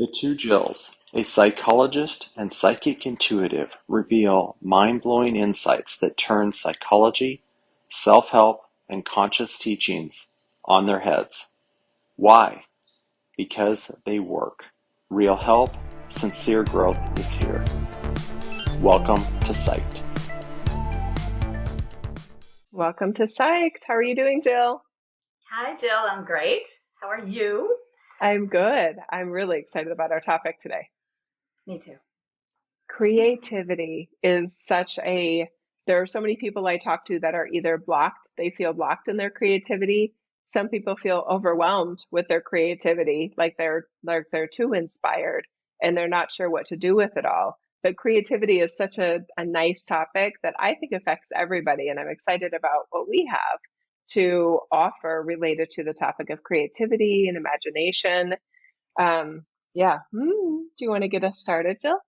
The two Jills, a psychologist and psychic intuitive, reveal mind-blowing insights that turn psychology, self-help, and conscious teachings on their heads. Why? Because they work. Real help, sincere growth is here. Welcome to Psyched. Welcome to Psyched. How are you doing, Jill? Hi, Jill. I'm great. How are you? I'm good. I'm really excited about our topic today. Me too. Creativity is there are so many people I talk to that are either they feel blocked in their creativity. Some people feel overwhelmed with their creativity, like they're too inspired and they're not sure what to do with it all. But creativity is such a nice topic that I think affects everybody, and I'm excited about what we have to offer related to the topic of creativity and imagination. Yeah. Do you want to get us started, Jill?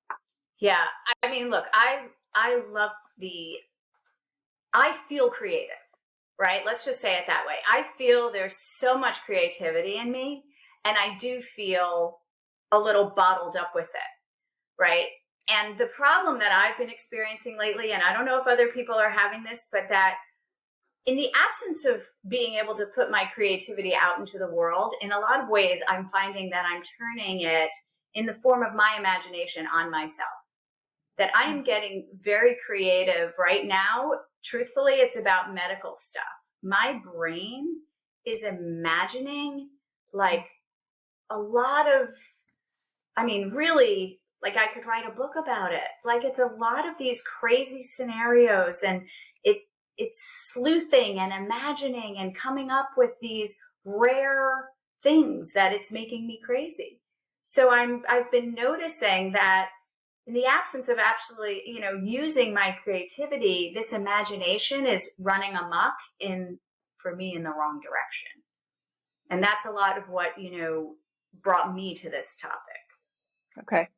Yeah. I mean, look, I love I feel creative, right? Let's just say it that way. I feel there's so much creativity in me, and I do feel a little bottled up with it, right? And the problem that I've been experiencing lately, and I don't know if other people are having this, but that in the absence of being able to put my creativity out into the world, in a lot of ways, I'm finding that I'm turning it in the form of my imagination on myself. That I am getting very creative right now. Truthfully, it's about medical stuff. My brain is imagining like a lot of, really, like I could write a book about it. Like it's a lot of these crazy scenarios, and it's sleuthing and imagining and coming up with these rare things that it's making me crazy. So I've been noticing that in the absence of actually, using my creativity, this imagination is running amok for me in the wrong direction. And that's a lot of what, brought me to this topic. Okay.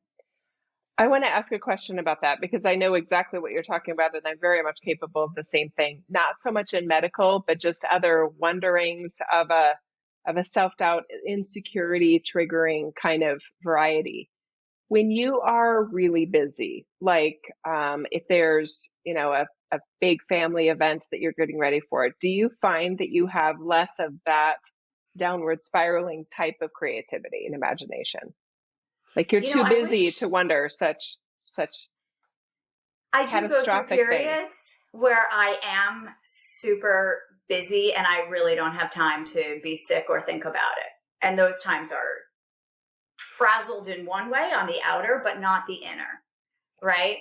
I want to ask a question about that because I know exactly what you're talking about, and I'm very much capable of the same thing. Not so much in medical, but just other wonderings of a self-doubt, insecurity triggering kind of variety. When you are really busy, like if there's, a big family event that you're getting ready for, do you find that you have less of that downward spiraling type of creativity and imagination? Like you're too I busy wish to wonder such I do go through catastrophic periods things. where I am super busy and I really don't have time to be sick or think about it. And those times are frazzled in one way on the outer, but not the inner, right?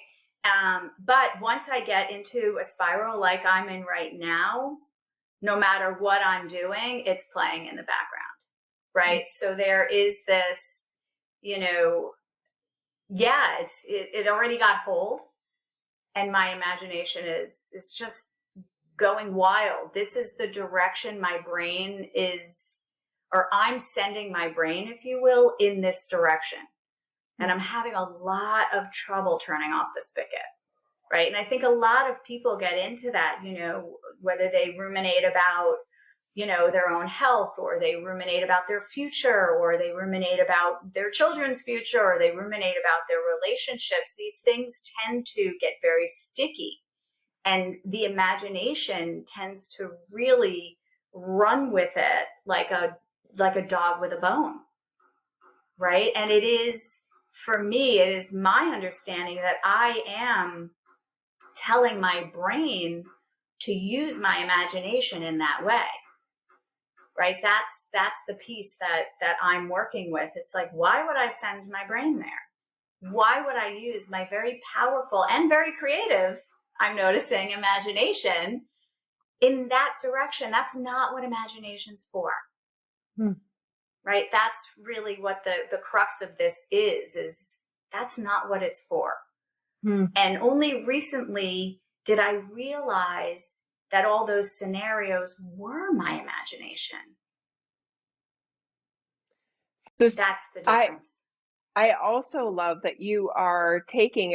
But once I get into a spiral like I'm in right now, no matter what I'm doing, it's playing in the background, right? So there is this, it already got hold, and my imagination is just going wild. This is the direction my brain is, or I'm sending my brain, if you will, in this direction. And I'm having a lot of trouble turning off the spigot, right? And I think a lot of people get into that, whether they ruminate about, their own health, or they ruminate about their future, or they ruminate about their children's future, or they ruminate about their relationships. These things tend to get very sticky. And the imagination tends to really run with it like a dog with a bone, right? And for me, it is my understanding that I am telling my brain to use my imagination in that way, right? That's the piece that I'm working with. It's like, why would I send my brain there? Why would I use my very powerful and very creative, I'm noticing, imagination in that direction? That's not what imagination's for. Right? That's really what the crux of this is that's not what it's for. And only recently did I realize that all those scenarios were my imagination. That's the difference. I also love that you are taking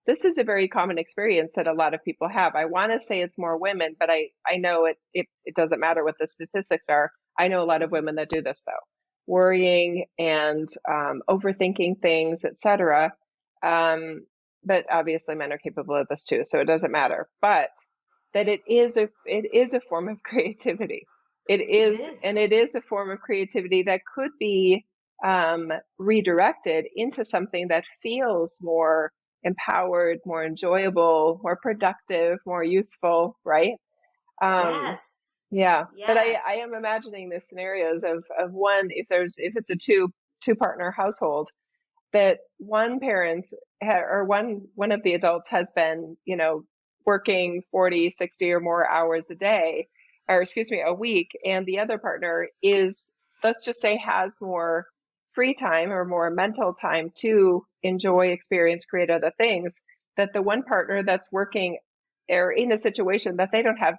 this is a very common experience that a lot of people have. I want to say it's more women, but I know it doesn't matter what the statistics are. I know a lot of women that do this though. worrying and overthinking things, etc. But obviously men are capable of this too, so it doesn't matter. But that it is a form of creativity. It is, and it is a form of creativity that could be redirected into something that feels more empowered, more enjoyable, more productive, more useful, right? Yes. Yeah. Yes. But I am imagining the scenarios of one, if it's a two partner household, that one parent or one of the adults has been, working 40, 60 or more hours a day, or excuse me, a week, and the other partner is, let's just say, has more free time or more mental time to enjoy, experience, create other things, that the one partner that's working are in a situation that they don't have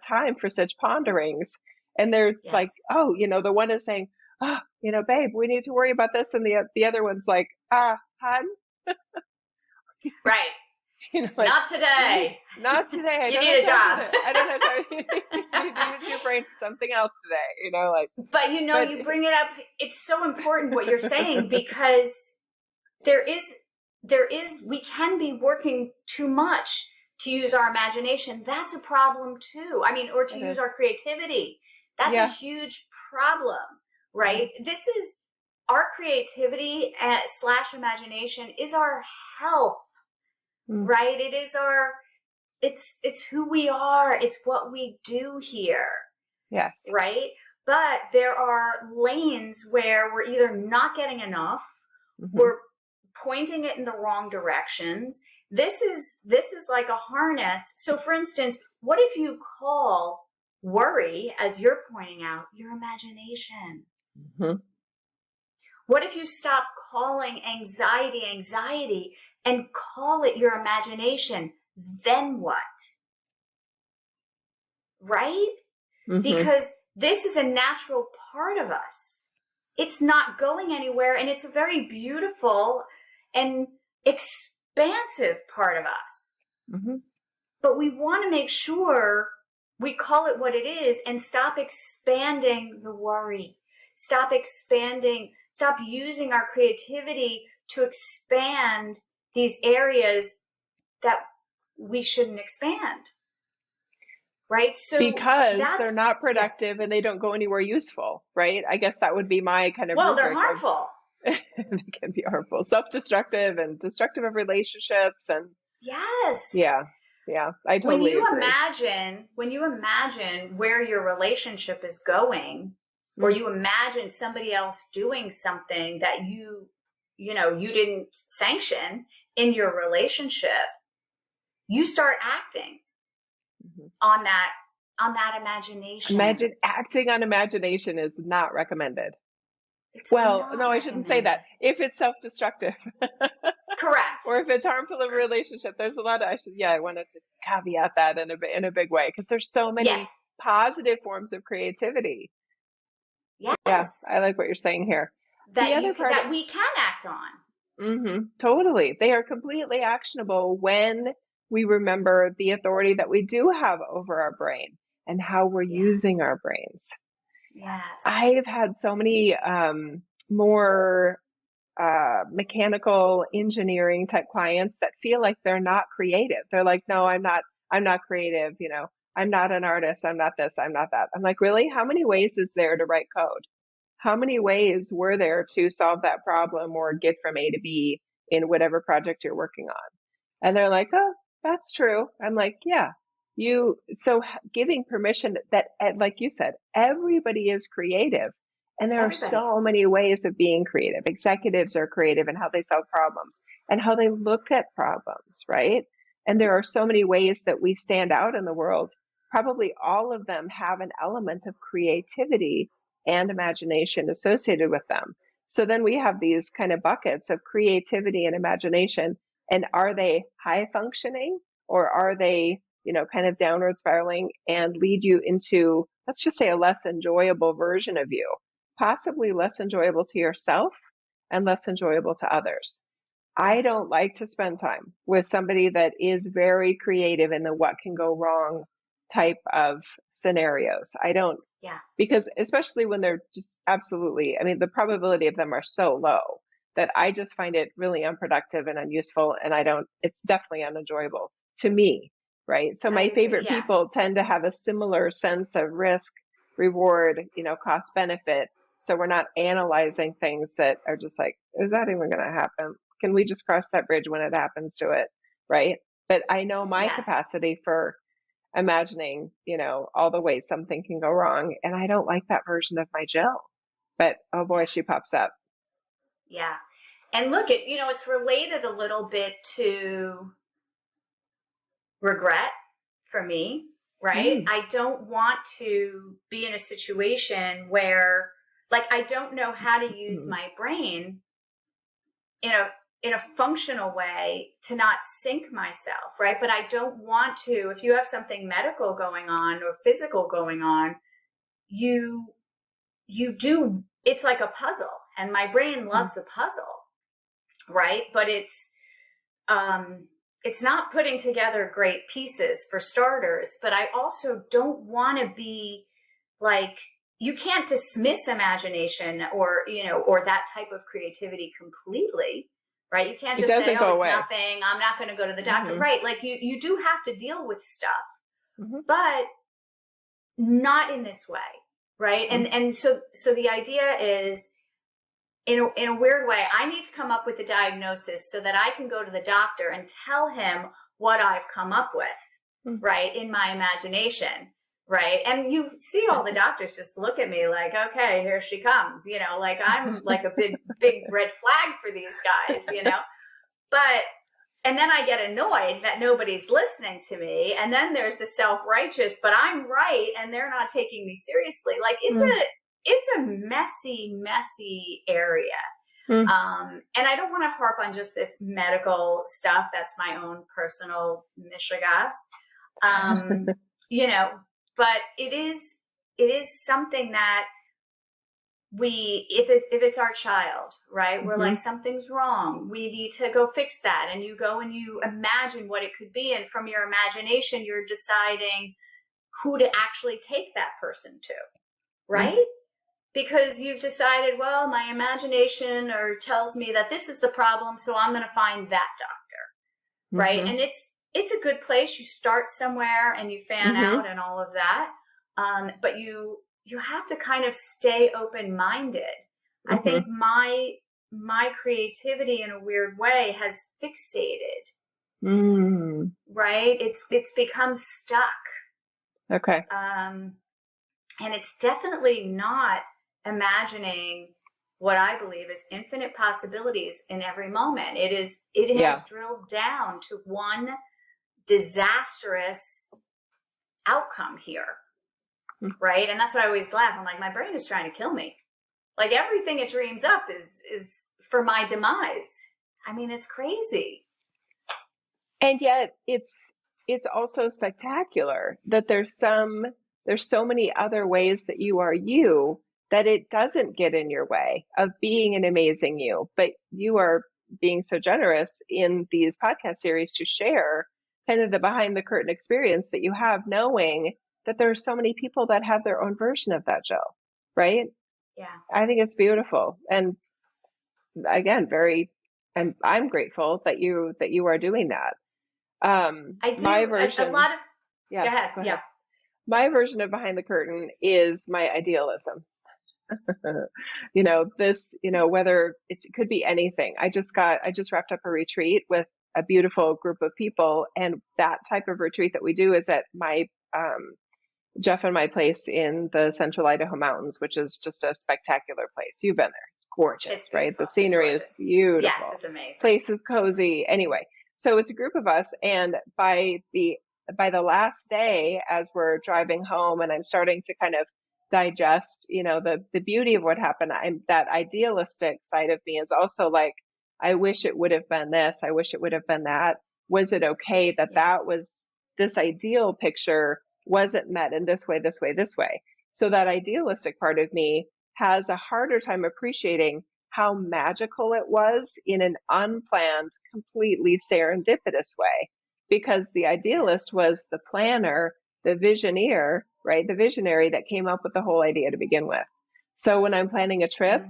time for such ponderings. And they're like, oh, the one is saying, oh, babe, we need to worry about this. And the other one's like, hun, right. Like, not today. Not today. I need a job. I don't have time. You need to use your brain for something else today, But you bring it up. It's so important what you're saying, because there is, we can be working too much to use our imagination. That's a problem too. I mean, or to use our creativity. That's a huge problem, right? This is our creativity / imagination is our health, right? It is it's who we are. It's what we do here. Yes. Right? But there are lanes where we're either not getting enough, we're pointing it in the wrong directions. This is like a harness. So for instance, what if you call worry, as you're pointing out, your imagination? What if you stop calling anxiety and call it your imagination? Then what? Right? Because this is a natural part of us. It's not going anywhere, and it's a very beautiful and expansive part of us. But we want to make sure we call it what it is and stop expanding the worry. Stop using our creativity to expand these areas that we shouldn't expand. Right? So because they're not productive and they don't go anywhere useful, right? I guess that would be my kind of they're harmful. They can be harmful, self-destructive and destructive of relationships. And yeah, I totally agree. When you imagine where your relationship is going, or you imagine somebody else doing something that you didn't sanction in your relationship, you start acting on that imagination. Acting on imagination is not recommended. I shouldn't say that. If it's self-destructive. Correct. Or if it's harmful in a relationship, there's a lot of, I wanted to caveat that in a big way, because there's so many positive forms of creativity. Yes. Yeah, I like what you're saying here. That we can act on. Totally. They are completely actionable when we remember the authority that we do have over our brain and how we're using our brains. Yes. I've had so many more mechanical engineering type clients that feel like they're not creative. They're like, no, I'm not creative. I'm not an artist. I'm not this. I'm not that. I'm like, really? How many ways is there to write code? How many ways were there to solve that problem or get from A to B in whatever project you're working on? And they're like, oh, that's true. I'm like, yeah. So giving permission that, like you said, everybody is creative. And there are so many ways of being creative. Executives are creative in how they solve problems and how they look at problems, right? And there are so many ways that we stand out in the world. Probably all of them have an element of creativity and imagination associated with them. So then we have these kind of buckets of creativity and imagination. And are they high functioning, or are they, kind of downward spiraling and lead you into, let's just say, a less enjoyable version of you, possibly less enjoyable to yourself and less enjoyable to others? I don't like to spend time with somebody that is very creative in the what can go wrong type of scenarios. I don't, Yeah. because especially when they're just absolutely, I mean, the probability of them are so low that I just find it really unproductive and unuseful. And it's definitely unenjoyable to me, right? So I my agree. favorite Yeah. people tend to have a similar sense of risk, reward, cost benefit. So we're not analyzing things that are just like, is that even going to happen? Can we just cross that bridge when it happens to it? Right. But I know my Yes. capacity for imagining, all the ways something can go wrong. And I don't like that version of my Jill. But oh boy, she pops up. Yeah. And look, it's related a little bit to regret for me, right? I don't want to be in a situation where, like, I don't know how to use my brain in a functional way to not sink myself, right? But I don't want to, if you have something medical going on or physical going on, you do, it's like a puzzle, and my brain loves a puzzle, right? But it's not putting together great pieces for starters, but I also don't want to be like, you can't dismiss imagination or that type of creativity completely, right? You can't just say, oh, it's nothing, I'm not going to go to the doctor, right? Like you do have to deal with stuff, but not in this way, right? And so the idea is, in a weird way, I need to come up with a diagnosis so that I can go to the doctor and tell him what I've come up with, right, in my imagination, right? And you see all the doctors just look at me like, okay, here she comes, like I'm like a big red flag for these guys, but, and then I get annoyed that nobody's listening to me. And then there's the self-righteous, but I'm right and they're not taking me seriously. Like it's a messy area. And I don't want to harp on just this medical stuff. That's my own personal mishigas. But it is something that if it's our child, right? We're like, something's wrong. We need to go fix that. And you go and you imagine what it could be. And from your imagination, you're deciding who to actually take that person to, right? Because you've decided, well, my imagination tells me that this is the problem, so I'm going to find that doctor, right? And it's a good place. You start somewhere and you fan out and all of that, but you have to kind of stay open-minded. I think my creativity in a weird way has fixated, right? It's become stuck. Okay. And it's definitely not imagining what I believe is infinite possibilities in every moment. It has drilled down to one disastrous outcome here, right? And that's why I always laugh. I'm like, my brain is trying to kill me. Like everything it dreams up is for my demise. I mean, it's crazy. And yet it's also spectacular that there's so many other ways that you are you, that it doesn't get in your way of being an amazing you. But you are being so generous in these podcast series to share kind of the behind the curtain experience that you have, knowing that there are so many people that have their own version of that, Jill, right? Yeah. I think it's beautiful. And again, I'm grateful that you are doing that. I do my version, a lot of, go ahead. Yeah. My version of behind the curtain is my idealism. Whether it could be anything. I just wrapped up a retreat with a beautiful group of people, and that type of retreat that we do is at my Jeff and my place in the Central Idaho Mountains, which is just a spectacular place. You've been there. It's gorgeous, right? The scenery is beautiful. Yes, it's amazing. Place is cozy. Anyway, so it's a group of us, and by the last day, as we're driving home and I'm starting to kind of digest, the beauty of what happened, that idealistic side of me is also like, I wish it would have been this. I wish it would have been that. Was it okay that was this ideal picture wasn't met in this way, this way, this way? So that idealistic part of me has a harder time appreciating how magical it was in an unplanned, completely serendipitous way, because the idealist was the planner the visioneer, right? The visionary that came up with the whole idea to begin with. So when I'm planning a trip,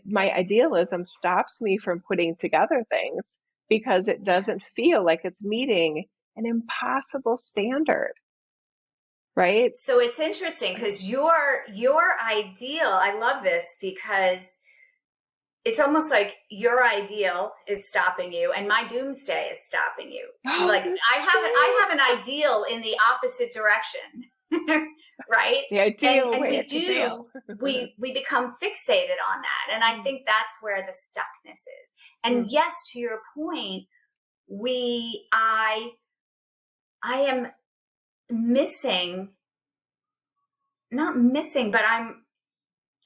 my idealism stops me from putting together things because it doesn't feel like it's meeting an impossible standard, right? So it's interesting because your ideal, I love this because it's almost like your ideal is stopping you and my doomsday is stopping you. Like I have an ideal in the opposite direction. Right? The ideal and way we become fixated on that. And I think that's where the stuckness is. And yes, to your point, I am missing, not missing, but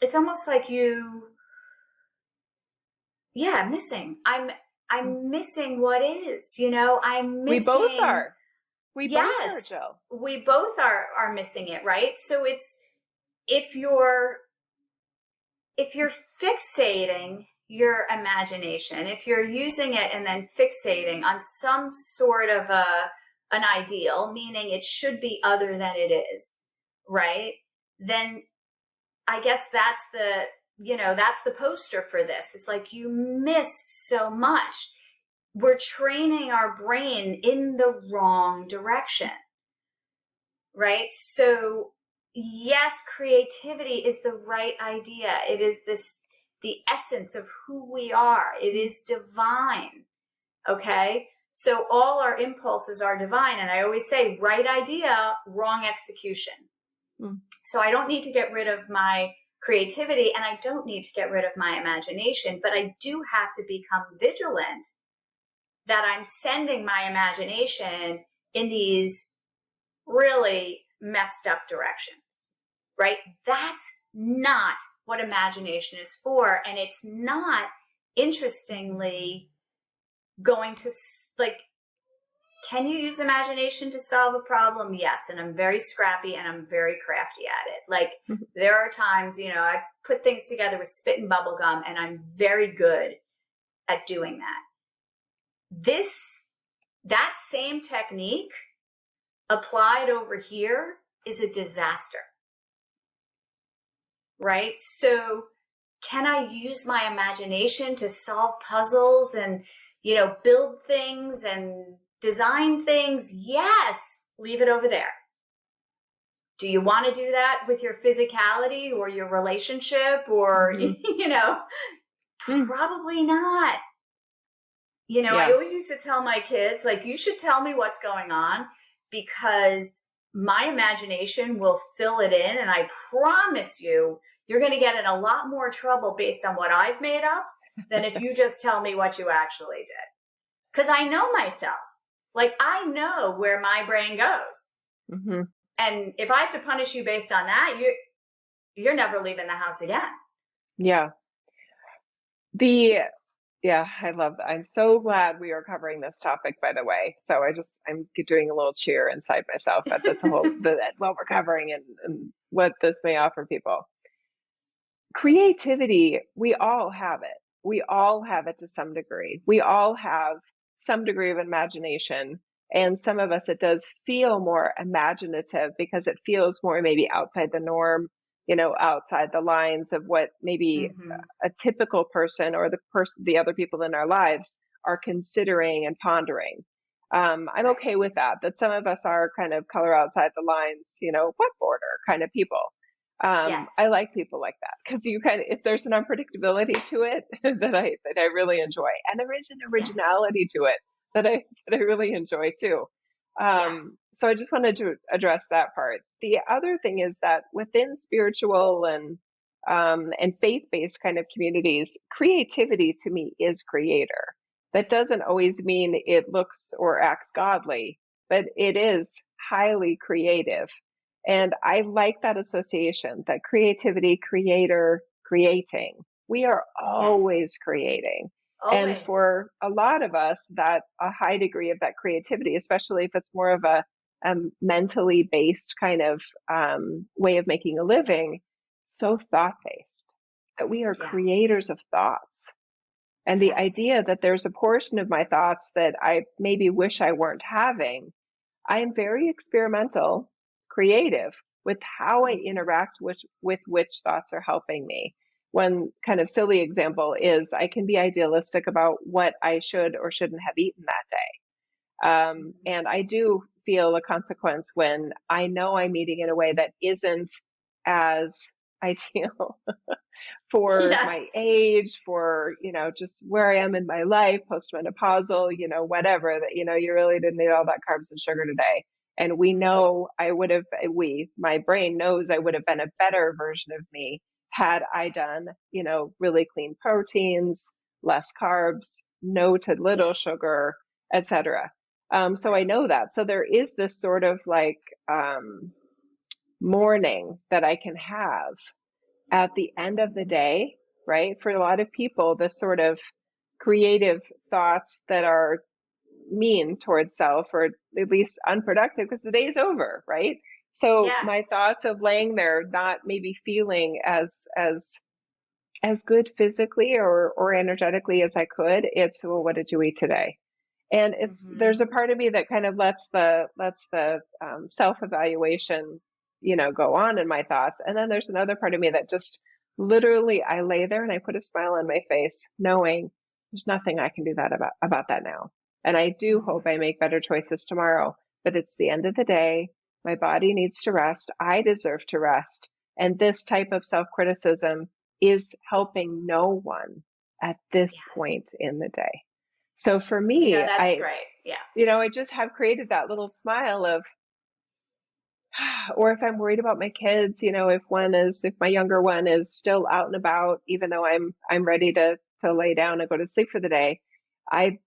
it's almost like missing. I'm missing what is, I'm missing. We both are. We both are, Jill. We both are missing it, right? So it's, if you're fixating your imagination, if you're using it and then fixating on some sort of an ideal, meaning it should be other than it is, right? Then I guess that's the poster for this. It's like you miss so much. We're training our brain in the wrong direction, right? So yes, creativity is the right idea. It is the essence of who we are. It is divine. Okay. So all our impulses are divine. And I always say, right idea, wrong execution. So I don't need to get rid of my creativity and I don't need to get rid of my imagination, but I do have to become vigilant that I'm sending my imagination in these really messed up directions, right? That's not what imagination is for. And it's not, interestingly, going to, like, can you use imagination to solve a problem? Yes. And I'm very scrappy and I'm very crafty at it. Like there are times, I put things together with spit and bubble gum and I'm very good at doing that. That same technique applied over here is a disaster, right? So can I use my imagination to solve puzzles and, build things and design things? Yes. Leave it over there. Do you want to do that with your physicality or your relationship or, probably not. I always used to tell my kids, like, you should tell me what's going on because my imagination will fill it in. And I promise you're going to get in a lot more trouble based on what I've made up than if you just tell me what you actually did. Because I know myself. Like, I know where my brain goes. Mm-hmm. And if I have to punish you based on that, you're never leaving the house again. Yeah. I love that. I'm so glad we are covering this topic, by the way. So I'm doing a little cheer inside myself at this what we're covering and what this may offer people. Creativity, we all have it. We all have it to some degree. We all have some degree of imagination. And some of us, it does feel more imaginative because it feels more maybe outside the norm, outside the lines of what maybe a typical person or the other people in our lives are considering and pondering. I'm okay with that some of us are kind of color outside the lines, what border kind of people. Yes. I like people like that because if there's an unpredictability to it that I really enjoy, and there is an originality to it that I really enjoy too. So I just wanted to address that part. The other thing is that within spiritual and faith-based kind of communities, creativity to me is creator. That doesn't always mean it looks or acts godly, but it is highly creative. And I like that association, that creativity, creator, creating. We are always creating. Always. And for a lot of us, that a high degree of that creativity, especially if it's more of a mentally based kind of way of making a living, so thought-based, that we are creators of thoughts. And the idea that there's a portion of my thoughts that I maybe wish I weren't having, I am very experimental, creative with how I interact with which thoughts are helping me. One kind of silly example is I can be idealistic about what I should or shouldn't have eaten that day. And I do feel a consequence when I know I'm eating in a way that isn't as ideal for Yes. my age, for, just where I am in my life, postmenopausal, whatever, that, you really didn't eat all that carbs and sugar today. And we know my brain knows I would have been a better version of me had I done, really clean proteins, less carbs, no to little sugar, etc. So I know that. So there is this sort of like morning that I can have at the end of the day, right? For a lot of people, this sort of creative thoughts that are mean towards self, or at least unproductive, because the day's over, right? So Yeah. my thoughts of laying there, not maybe feeling as good physically or energetically as I could, it's, well, what did you eat today? And there's a part of me that kind of lets the self-evaluation, go on in my thoughts. And then there's another part of me that just literally, I lay there and I put a smile on my face, knowing there's nothing I can do about that now. And I do hope I make better choices tomorrow, but it's the end of the day. My body needs to rest. I deserve to rest. And this type of self-criticism is helping no one at this point in the day. So for me, That's great. Yeah. I just have created that little smile of, or if I'm worried about my kids, if my younger one is still out and about, even though I'm ready to lay down and go to sleep for the day, I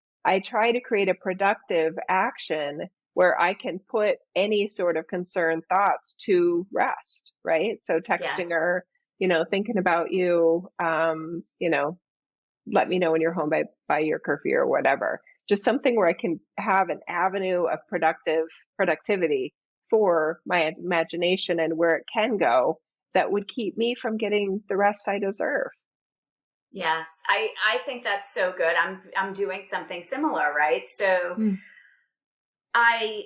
try to create a productive action where I can put any sort of concerned thoughts to rest, right? So texting her, thinking about you, let me know when you're home by your curfew or whatever. Just something where I can have an avenue of productivity for my imagination and where it can go that would keep me from getting the rest I deserve. Yes. I think that's so good. I'm doing something similar, right? So my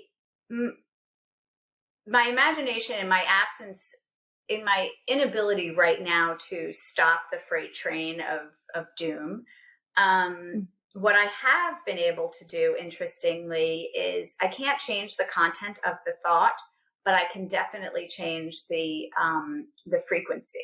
imagination in my absence, in my inability right now to stop the freight train of doom, what I have been able to do, interestingly, is I can't change the content of the thought, but I can definitely change the frequency.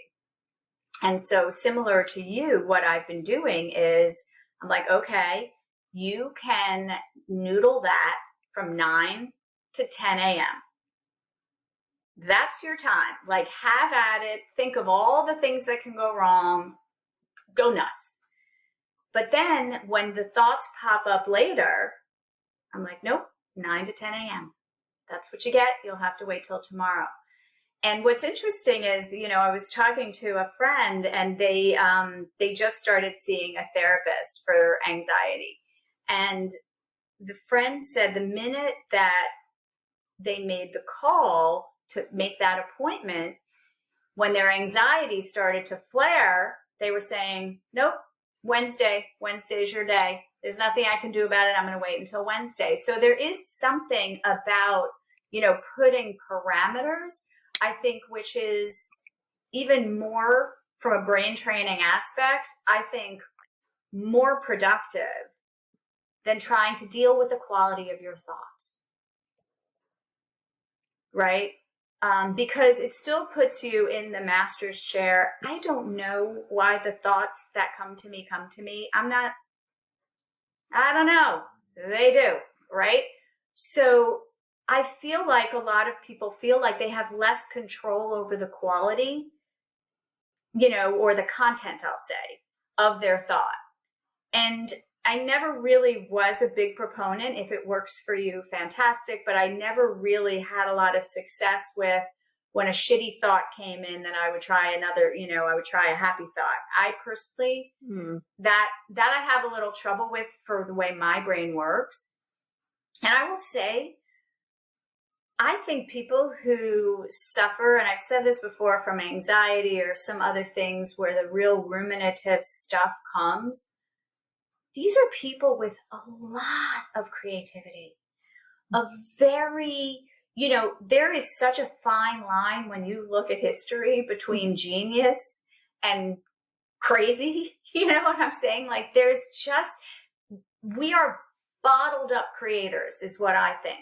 And so similar to you, what I've been doing is I'm like, okay, you can noodle that from 9 to 10 a.m. That's your time. Like, have at it. Think of all the things that can go wrong. Go nuts. But then when the thoughts pop up later, I'm like, nope, 9 to 10 a.m. That's what you get. You'll have to wait till tomorrow. And what's interesting is, I was talking to a friend and they just started seeing a therapist for anxiety. And the friend said the minute that they made the call to make that appointment, when their anxiety started to flare, they were saying, nope, Wednesday's your day. There's nothing I can do about it. I'm going to wait until Wednesday. So there is something about, putting parameters, I think, which is even more from a brain training aspect, I think more productive than trying to deal with the quality of your thoughts. Right? Because it still puts you in the master's chair. I don't know why the thoughts that come to me. I don't know. They do, right? So I feel like a lot of people feel like they have less control over the quality, or the content, I'll say, of their thought. And I never really was a big proponent. If it works for you, fantastic. But I never really had a lot of success with when a shitty thought came in, then I would try another, I would try a happy thought. I personally, that I have a little trouble with for the way my brain works. And I will say, I think people who suffer, and I've said this before, from anxiety or some other things where the real ruminative stuff comes, these are people with a lot of creativity, a very, there is such a fine line when you look at history between genius and crazy. You know what I'm saying? Like we are bottled up creators is what I think.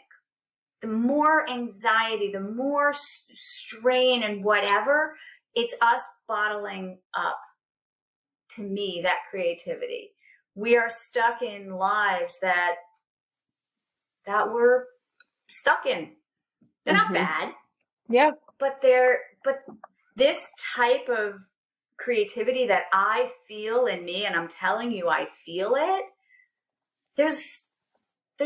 The more anxiety, the more strain and whatever, it's us bottling up, to me, that creativity. We are stuck in lives that we're stuck in. They're not bad. Yeah. But this type of creativity that I feel in me, and I'm telling you, I feel it, there's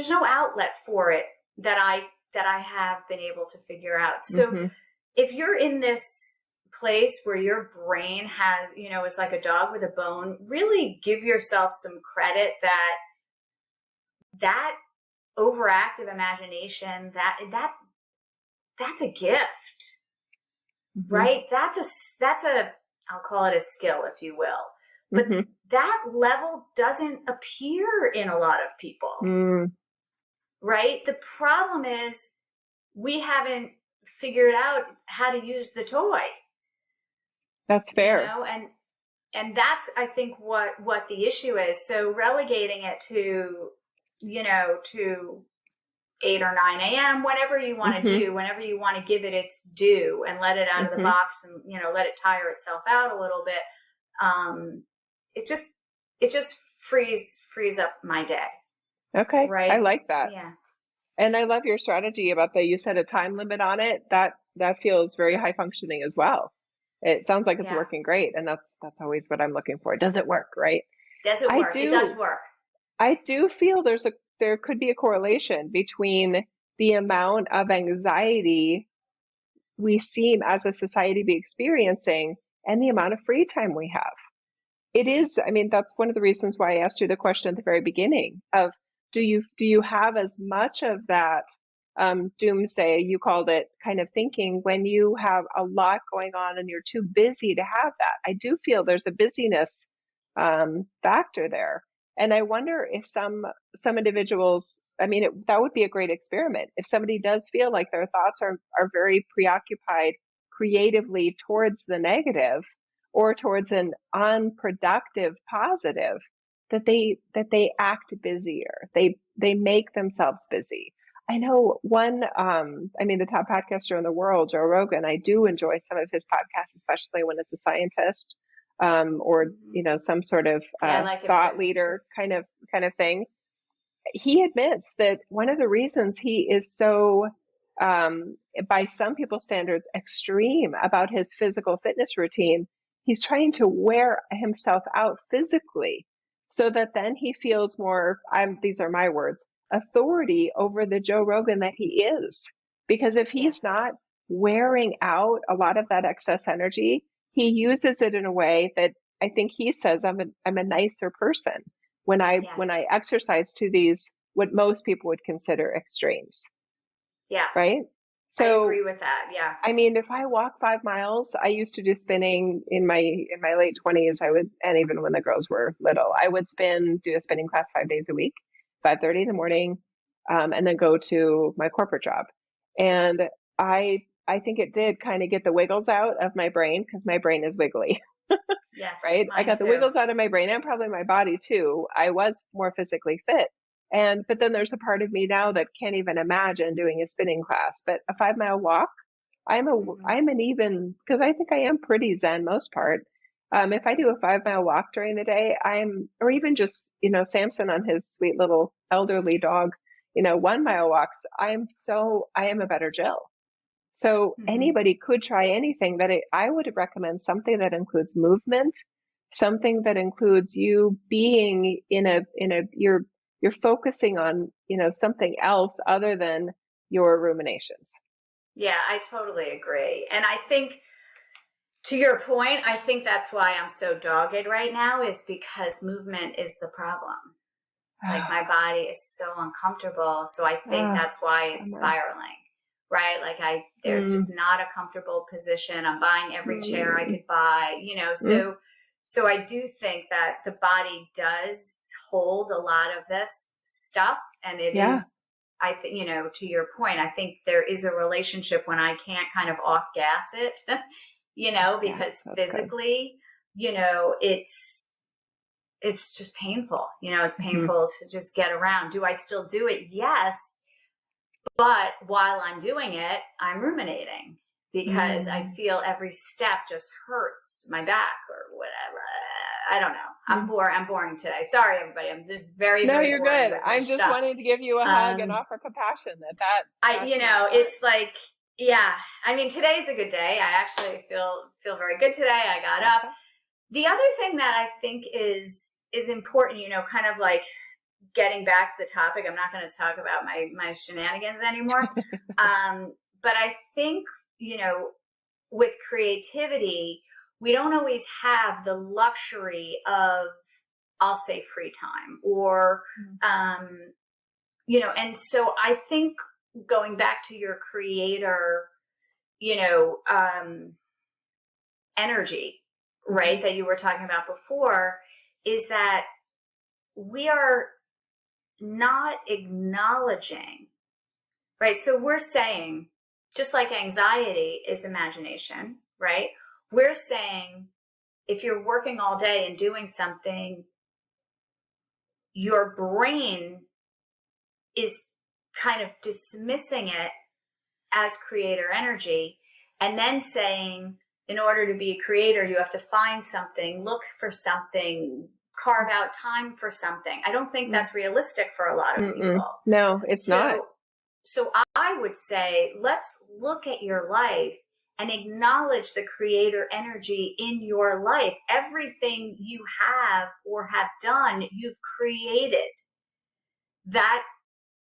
no outlet for it that I have been able to figure out. So if you're in this place where your brain has, is like a dog with a bone, really give yourself some credit that overactive imagination, that's a gift, right? That's a, I'll call it a skill, if you will. But that level doesn't appear in a lot of people, right? The problem is we haven't figured out how to use the toy. That's fair. And that's, I think, what the issue is. So relegating it to, to 8 or 9 a.m., whatever you want to do, whenever you want to give it its due and let it out of the box and, let it tire itself out a little bit. It just frees up my day. Okay. Right. I like that. Yeah. And I love your strategy about you set a time limit on it. That feels very high functioning as well. It sounds like it's working great. And that's always what I'm looking for. Does it work? Right. Does it work? It does work. I do feel there could be a correlation between the amount of anxiety we seem as a society be experiencing and the amount of free time we have. It is, that's one of the reasons why I asked you the question at the very beginning of, do you have as much of that doomsday, you called it, kind of thinking when you have a lot going on and you're too busy to have that? I do feel there's a busyness factor there. And I wonder if some individuals, that would be a great experiment. If somebody does feel like their thoughts are very preoccupied creatively towards the negative or towards an unproductive positive, that they act busier. They make themselves busy. I know one, the top podcaster in the world, Joe Rogan, I do enjoy some of his podcasts, especially when it's a scientist or some sort of thought leader kind of thing. He admits that one of the reasons he is so, by some people's standards, extreme about his physical fitness routine, he's trying to wear himself out physically so that then he feels more, these are my words, authority over the Joe Rogan that he is. Because if he's not wearing out a lot of that excess energy, he uses it in a way that I think he says, I'm a nicer person when I exercise to these, what most people would consider extremes. Yeah. Right? So I agree with that. Yeah. If I walk 5 miles, I used to do spinning in my late 20s. And even when the girls were little, I would do a spinning class 5 days a week, 5:30 in the morning, and then go to my corporate job. And I think it did kind of get the wiggles out of my brain, because my brain is wiggly. Yes. Right. I got the wiggles out of my brain and probably my body too. I was more physically fit. But then there's a part of me now that can't even imagine doing a spinning class. But a 5-mile walk, I'm an even, because I think I am pretty zen most part. If I do a 5-mile walk during the day, or even just, Samson on his sweet little elderly dog, 1-mile walks, I am a better Jill. So anybody could try anything, but I would recommend something that includes movement, something that includes you being you're focusing on, something else other than your ruminations. Yeah, I totally agree. And I think, to your point, I think that's why I'm so dogged right now, is because movement is the problem. Like, my body is so uncomfortable. So I think that's why it's spiraling, right? Like, there's just not a comfortable position. I'm buying every chair I could buy, So I do think that the body does hold a lot of this stuff, and it is, I think, to your point, I think there is a relationship when I can't kind of off gas it, because physically, it's just painful. It's painful to just get around. Do I still do it? Yes. But while I'm doing it, I'm ruminating because I feel every step just hurts my back or whatever. I don't know. I'm boring today. Sorry, everybody. I'm just very, No, very you're boring good. with my I'm just stuff. wanting to give you a hug and offer compassion it's like, yeah, I mean, today's a good day. I actually feel very good today. I got up. The other thing that I think is important, kind of like getting back to the topic, I'm not going to talk about my shenanigans anymore. But I think, with creativity, we don't always have the luxury of, I'll say, free time or, and so I think going back to your creator, energy, right, that you were talking about before, is that we are not acknowledging, right? So we're saying, just like anxiety is imagination, right? We're saying if you're working all day and doing something, your brain is kind of dismissing it as creator energy and then saying, in order to be a creator, you have to find something, look for something, carve out time for something. I don't think that's realistic for a lot of people. No, it's not. So I would say, let's look at your life and acknowledge the creator energy in your life. Everything you have or have done, you've created that.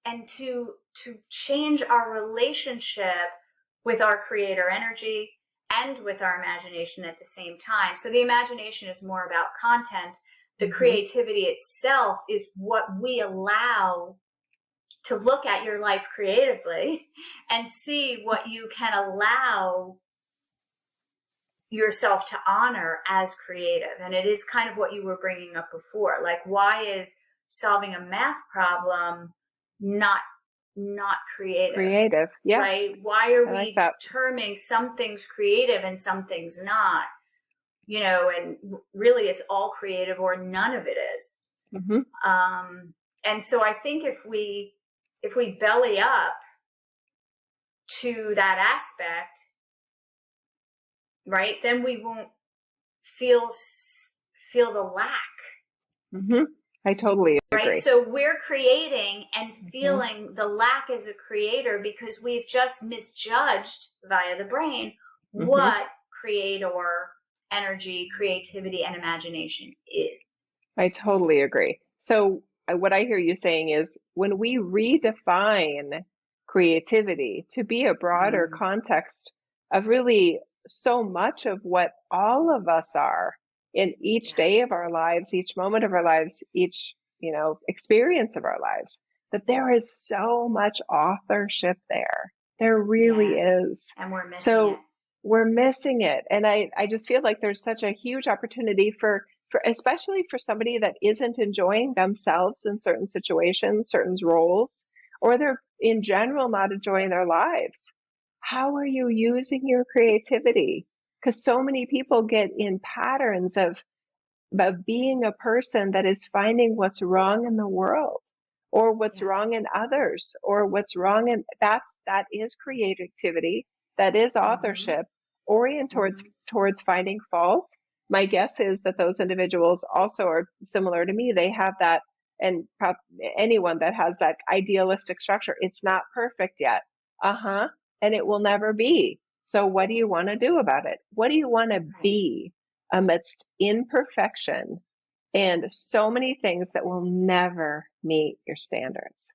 And to change our relationship with our creator energy and with our imagination at the same time. So the imagination is more about content. The creativity itself is what we allow to look at your life creatively and see what you can allow yourself to honor as creative. And it is kind of what you were bringing up before. Like, why is solving a math problem not creative? Yeah. Right? Why are we terming some things creative and some things not? And really it's all creative or none of it is. And so I think if we belly up to that aspect, right, then we won't feel the lack. I totally agree. Right. So we're creating and feeling the lack as a creator because we've just misjudged via the brain what creator energy, creativity, and imagination is. I totally agree. So what I hear you saying is when we redefine creativity to be a broader context of really so much of what all of us are in each day of our lives, each moment of our lives, each, experience of our lives, that there is so much authorship there. There really is. And we're missing it. We're missing it. And I just feel like there's such a huge opportunity for especially for somebody that isn't enjoying themselves in certain situations, certain roles, or they're in general not enjoying their lives. How are you using your creativity? Because so many people get in patterns of being a person that is finding what's wrong in the world or what's wrong in others or what's wrong in that is creativity, that is authorship oriented towards finding fault. My guess is that those individuals also are similar to me. They have that, and anyone that has that idealistic structure, it's not perfect yet. And it will never be. So what do you want to do about it? What do you want to be amidst imperfection and so many things that will never meet your standards?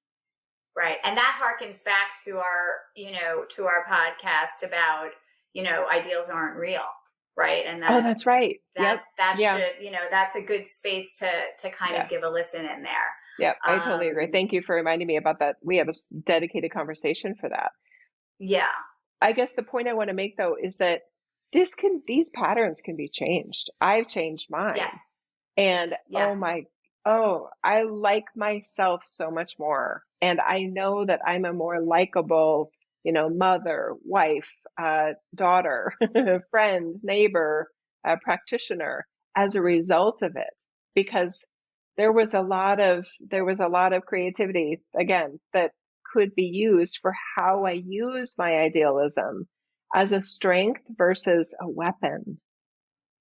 Right. And that harkens back to our podcast about, ideals aren't real. Right. And that's right. Should, that's a good space to kind of give a listen in there. Yep. I totally agree. Thank you for reminding me about that. We have a dedicated conversation for that. Yeah. I guess the point I want to make though is that these patterns can be changed. I've changed mine. Yes. And oh, I like myself so much more. And I know that I'm a more likable, mother, wife, daughter, friend, neighbor, practitioner as a result of it. Because there was a lot of creativity, again, that could be used for how I use my idealism as a strength versus a weapon,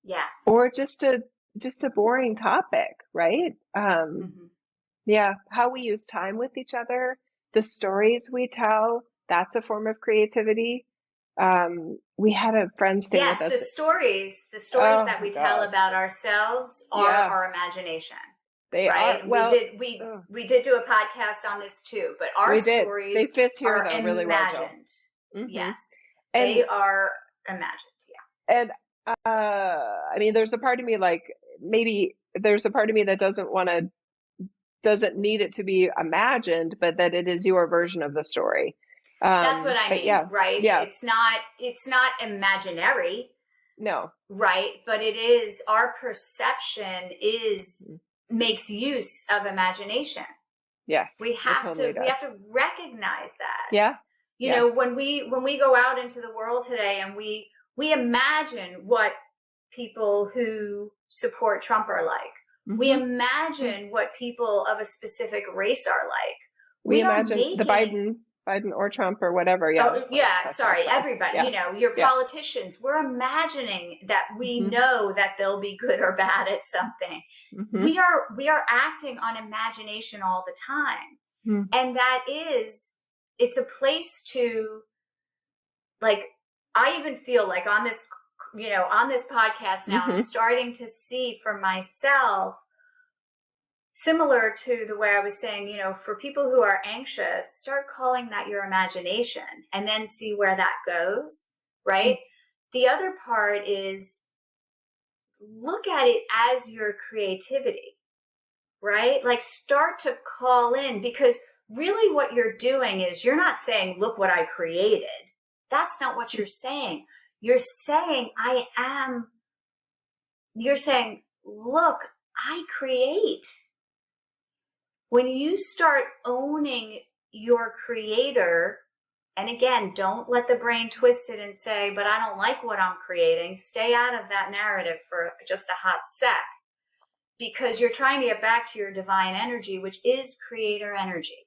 Yeah. or just a boring topic, right? Mm-hmm. Yeah, how we use time with each other, the stories we tell, that's a form of creativity. We had a friend stay with Yes, the us. stories, the stories Oh that my we tell God. about ourselves are Yeah, our imagination, they are. right? We Well, did we ugh, we did do a podcast on this too, but our we did. They stories fit here are though really well, Jill. imagined. Hmm. Yes, And they are imagined. and I mean, there's a part of me like maybe there's a part of me that doesn't need it to be imagined, but that it is your version of the story. That's what I But mean, yeah, right? yeah, It's not imaginary, no, right? But it is, our perception is makes use of imagination. yes, it totally We have does. to recognize that. Yeah, You know, yes, when we go out into the world today and we imagine what people who support Trump are like. We hmm imagine what people of a specific race are like. we We are imagine the making Biden or Trump or whatever. Yeah, Oh, just want yeah, to test sorry, ourselves. everybody, Yeah, your yeah, politicians, we're imagining that we hmm know that they'll be good or bad at something. hmm We are acting on imagination all the time. hmm And it's a place to, like, I even feel like on this, on this podcast now, I'm hmm starting to see for myself, similar to the way I was saying, for people who are anxious, start calling that your imagination and then see where that goes, right? The other part is look at it as your creativity, right? Like, start to call in, because really what you're doing is you're not saying, look what I created. That's not what you're saying. You're saying, you're saying, look, I create. When you start owning your creator, and again, don't let the brain twist it and say, but I don't like what I'm creating. Stay out of that narrative for just a hot sec, because you're trying to get back to your divine energy, which is creator energy,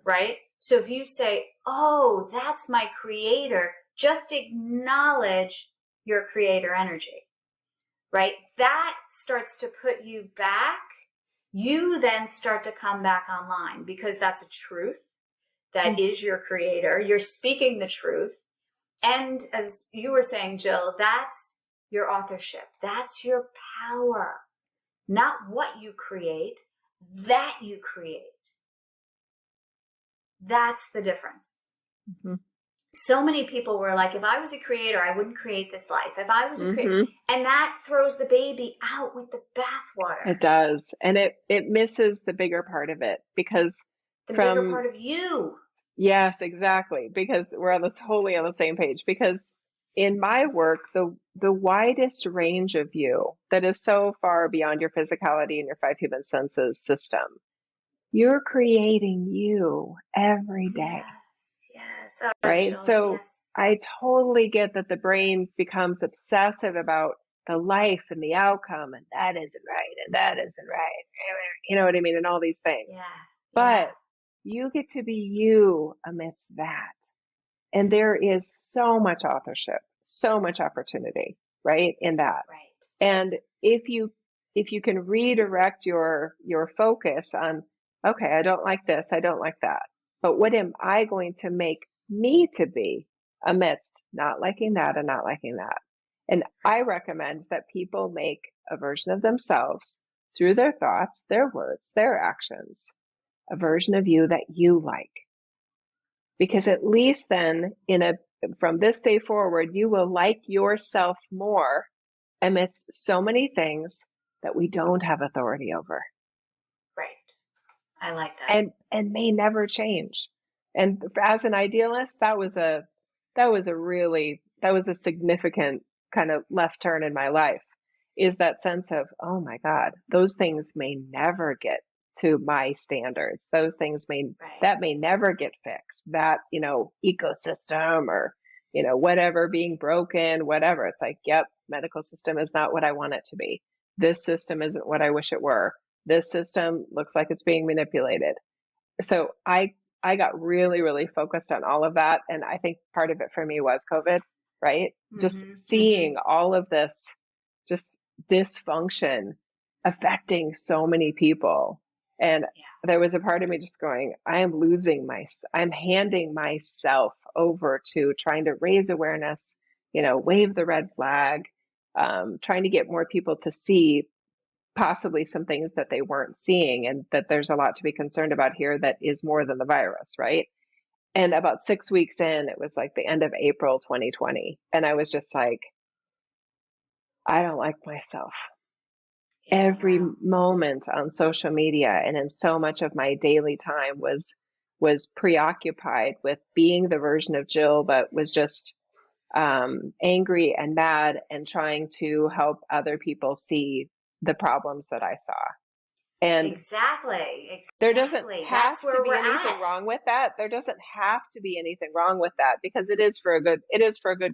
right? So if you say, oh, that's my creator, just acknowledge your creator energy, right? That starts to put you back. You then start to come back online, because that's a truth. That is your creator. You're speaking the truth. And as you were saying, Jill, that's your authorship. That's your power. Not what you create, that you create. That's the difference. hmm So many people were like, if I was a creator, I wouldn't create this life. If I was a creator, hmm and that throws the baby out with the bathwater. It does, and it misses the bigger part of it, because The bigger from part of you. yes, exactly, because we're totally on the same page. Because in my work, the widest range of you that is so far beyond your physicality and your five human senses system, you're creating you every day, Yes. Oh, right? Jill, So yes. I totally get that the brain becomes obsessive about the life and the outcome, and that isn't right, and that isn't right. You know what I mean? And all these things. Yeah. But you get to be you amidst that. And there is so much authorship, so much opportunity, right, in that. Right. And if you can redirect your focus on, okay, I don't like this, I don't like that, but what am I going to make me to be amidst not liking that and not liking that? And I recommend that people make a version of themselves through their thoughts, their words, their actions, a version of you that you like. Because at least then from this day forward, you will like yourself more amidst so many things that we don't have authority over. Right. I like that. And may never change. And as an idealist, that was a significant kind of left turn in my life, is that sense of, oh my God, those things may never get to my standards. Those things may never get fixed. That, ecosystem or, whatever being broken, whatever. It's like, yep, medical system is not what I want it to be. This system isn't what I wish it were. This system looks like it's being manipulated. So I got really, really focused on all of that. And I think part of it for me was COVID, right? Just seeing all of this just dysfunction affecting so many people. And there was a part of me just going, I'm handing myself over to trying to raise awareness, wave the red flag, trying to get more people to see possibly some things that they weren't seeing, and that there's a lot to be concerned about here that is more than the virus, right? And about 6 weeks in, it was like the end of April 2020. And I was just like, I don't like myself. Every moment on social media and in so much of my daily time was preoccupied with being the version of Jill that was just angry and mad and trying to help other people see the problems that I saw. And exactly. there doesn't have That's where to be we're anything at. wrong with that. There doesn't have to be anything wrong with that, because it is for a good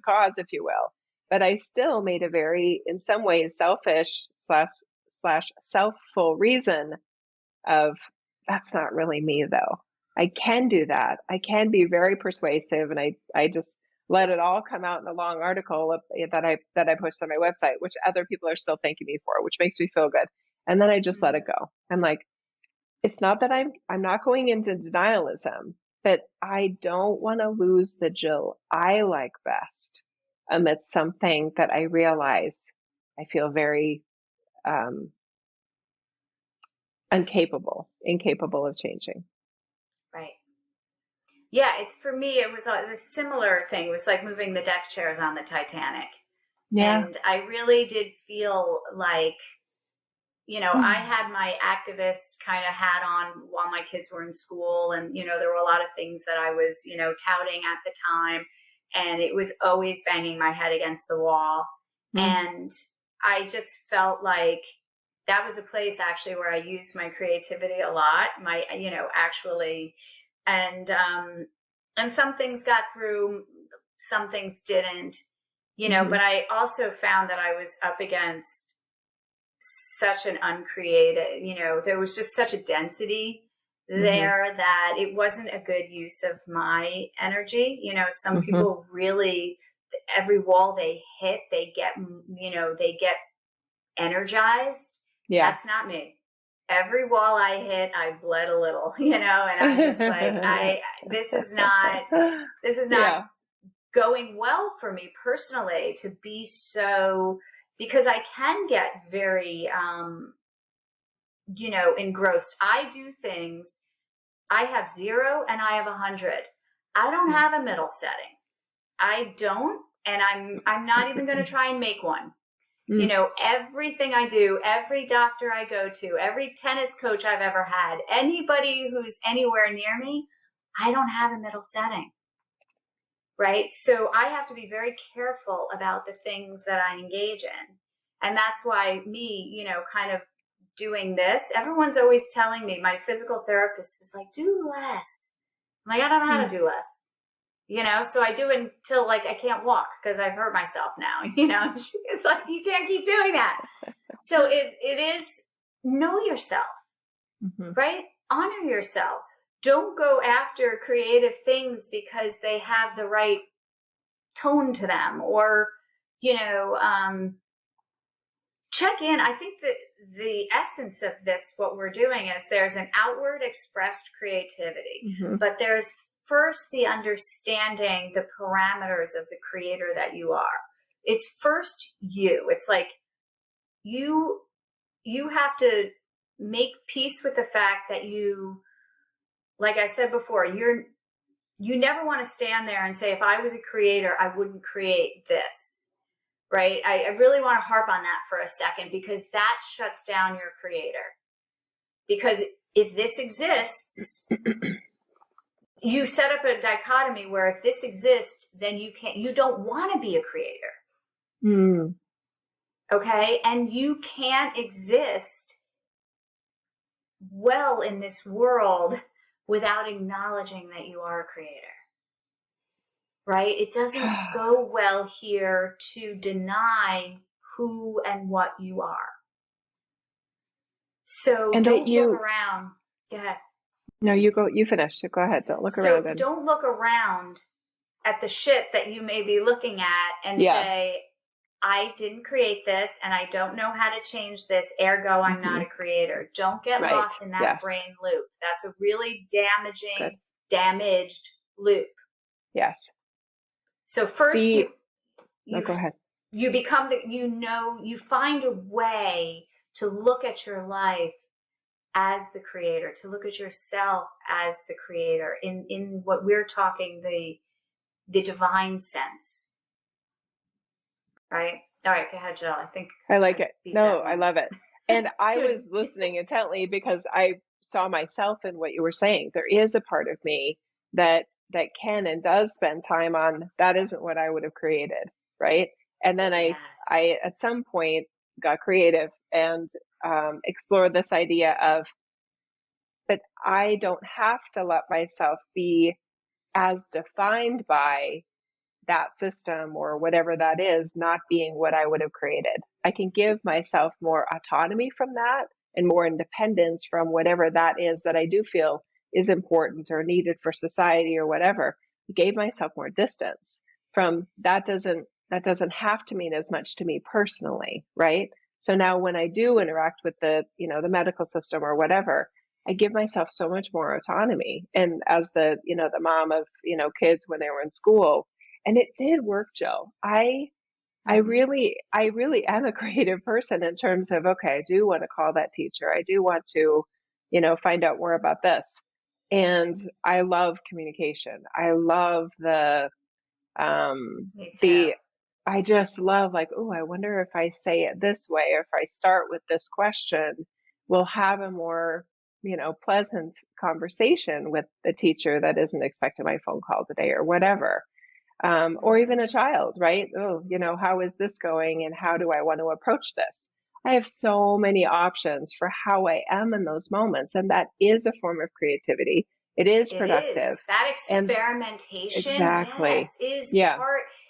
cause, if you will. But I still made a very, in some ways, selfish slash selfful reason of, that's not really me though. I can do that. I can be very persuasive, and I just let it all come out in a long article that I posted on my website, which other people are still thanking me for, which makes me feel good. And then I just let it go. I'm like, it's not that I'm not going into denialism, but I don't want to lose the Jill I like best amidst something that I realize I feel very incapable of changing. Right. Yeah, it's, for me, it was a similar thing. It was like moving the deck chairs on the Titanic. Yeah. And I really did feel like, I had my activist kind of hat on while my kids were in school. And, there were a lot of things that I was, touting at the time. And it was always banging my head against the wall. And I just felt like that was a place actually where I used my creativity a lot, actually. And some things got through, some things didn't, but I also found that I was up against such an uncreative, there was just such a density there that it wasn't a good use of my energy. Some people really, every wall they hit, they get energized. Yeah. That's not me. Every wall I hit, I bled a little, and I'm just like, this is not going well for me personally to be so, because I can get very, engrossed. I do things, I have 0 and I have 100. I don't have a middle setting. I don't, and I'm not even going to try and make one. Everything I do, every doctor I go to, every tennis coach I've ever had, anybody who's anywhere near me, I don't have a middle setting. Right? So I have to be very careful about the things that I engage in. And that's why me, kind of doing this, everyone's always telling me, my physical therapist is like, do less. I'm like, I don't know how to do less. So I do until I can't walk because I've hurt myself now, she's like, you can't keep doing that. So it is, know yourself, right? Honor yourself. Don't go after creative things because they have the right tone to them, or, check in. I think that the essence of this, what we're doing, is there's an outward expressed creativity, but there's first the understanding the parameters of the creator that you are. It's first you. It's like you have to make peace with the fact that you, like I said before, you never want to stand there and say, if I was a creator, I wouldn't create this, right? I really want to harp on that for a second, because that shuts down your creator. Because if this exists, you set up a dichotomy where if this exists, then you don't want to be a creator. Okay. And you can't exist well in this world without acknowledging that you are a creator. Right? It doesn't go well here to deny who and what you are. So And don't look around. Go ahead. No, you finish. Go ahead. Don't look around. So don't look around at the shit that you may be looking at and say, I didn't create this and I don't know how to change this, ergo I'm not a creator. Don't get lost in that brain loop. That's a really damaged loop. Yes. So first go ahead. You become you find a way to look at your life as the creator, to look at yourself as the creator in what we're talking, the divine sense. Right? All right, go ahead, Jill. I think I like it. No, I love it. And I was listening intently because I saw myself in what you were saying. There is a part of me that can and does spend time on, that isn't what I would have created, right? And then I at some point got creative and explored this idea of, but I don't have to let myself be as defined by that system or whatever that is not being what I would have created. I can give myself more autonomy from that and more independence from whatever that is that I do feel is important or needed for society or whatever. I gave myself more distance from that. Doesn't have to mean as much to me personally, right? So now when I do interact with the medical system or whatever, I give myself so much more autonomy. And as the mom of kids when they were in school, and it did work, Jill. I really am a creative person in terms of, okay, I do want to call that teacher. I do want to, find out more about this. And I love communication. I love I just love I wonder if I say it this way, or if I start with this question, we'll have a more, pleasant conversation with the teacher that isn't expecting my phone call today or whatever. Or even a child, right? Oh, how is this going and how do I want to approach this? I have so many options for how I am in those moments. And that is a form of creativity. It is productive. That experimentation,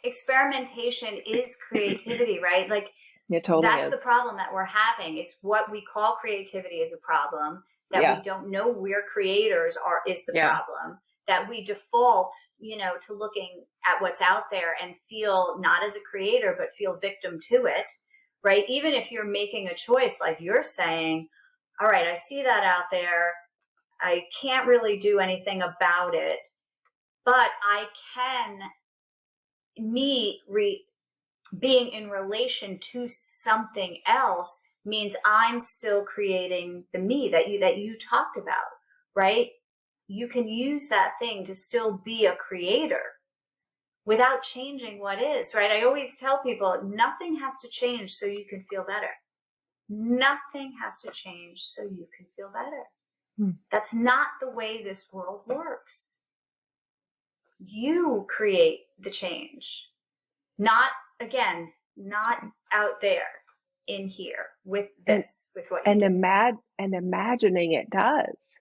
experimentation is creativity, right? Like it totally that's is. the problem that we're having. It's what we call creativity is a problem, that we don't know we're creators is the problem. That we default, to looking at what's out there and feel not as a creator, but feel victim to it, right? Even if you're making a choice, like you're saying, all right, I see that out there. I can't really do anything about it, but I can, being in relation to something else means I'm still creating the me that you talked about, right? You can use that thing to still be a creator without changing what is, right? I always tell people nothing has to change so you can feel better. Nothing has to change so you can feel better. That's not the way this world works. You create the change. Not out there, in here with this, with what you do. And imagining it does.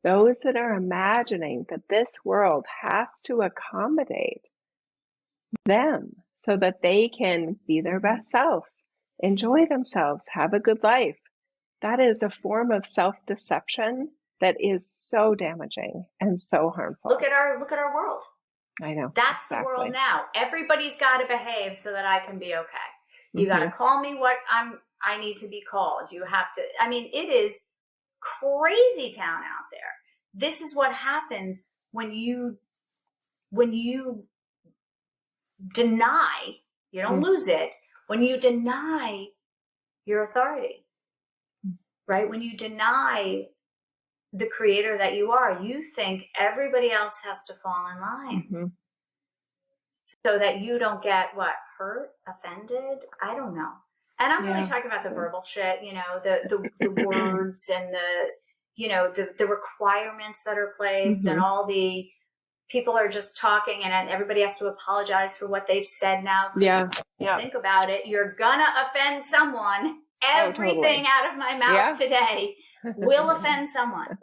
Those that are imagining that this world has to accommodate them so that they can be their best self, enjoy themselves, have a good life. That is a form of self-deception that is so damaging and so harmful. Look at our world. I know. That's exactly the world now. Everybody's got to behave so that I can be okay. You got to call me what I need to be called. You have to, it is crazy town out there. This is what happens when you deny, you don't lose it, when you deny your authority, right? When you deny the creator that you are, you think everybody else has to fall in line so that you don't get hurt, offended? I don't know. And I'm really talking about the verbal shit, the words and the requirements that are placed and all the people are just talking and everybody has to apologize for what they've said now. Yeah. Yeah. Think about it. You're gonna offend someone. Everything totally. out of my mouth today will offend someone.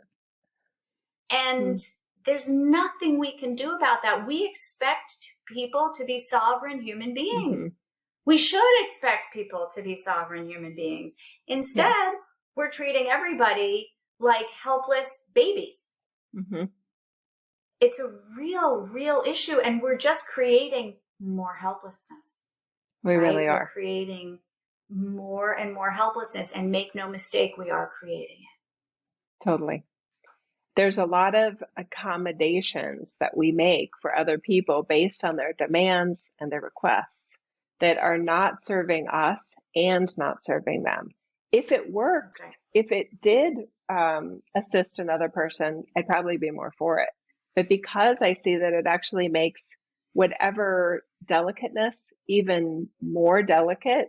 And there's nothing we can do about that. We expect people to be sovereign human beings. We should expect people to be sovereign human beings. Instead, we're treating everybody like helpless babies. It's a real issue. And we're just creating more helplessness. We really are. We're creating more and more helplessness. And make no mistake, we are creating it. Totally. There's a lot of accommodations that we make for other people based on their demands and their requests that are not serving us and not serving them. If it worked, if it did assist another person, I'd probably be more for it. But because I see that it actually makes whatever delicateness even more delicate,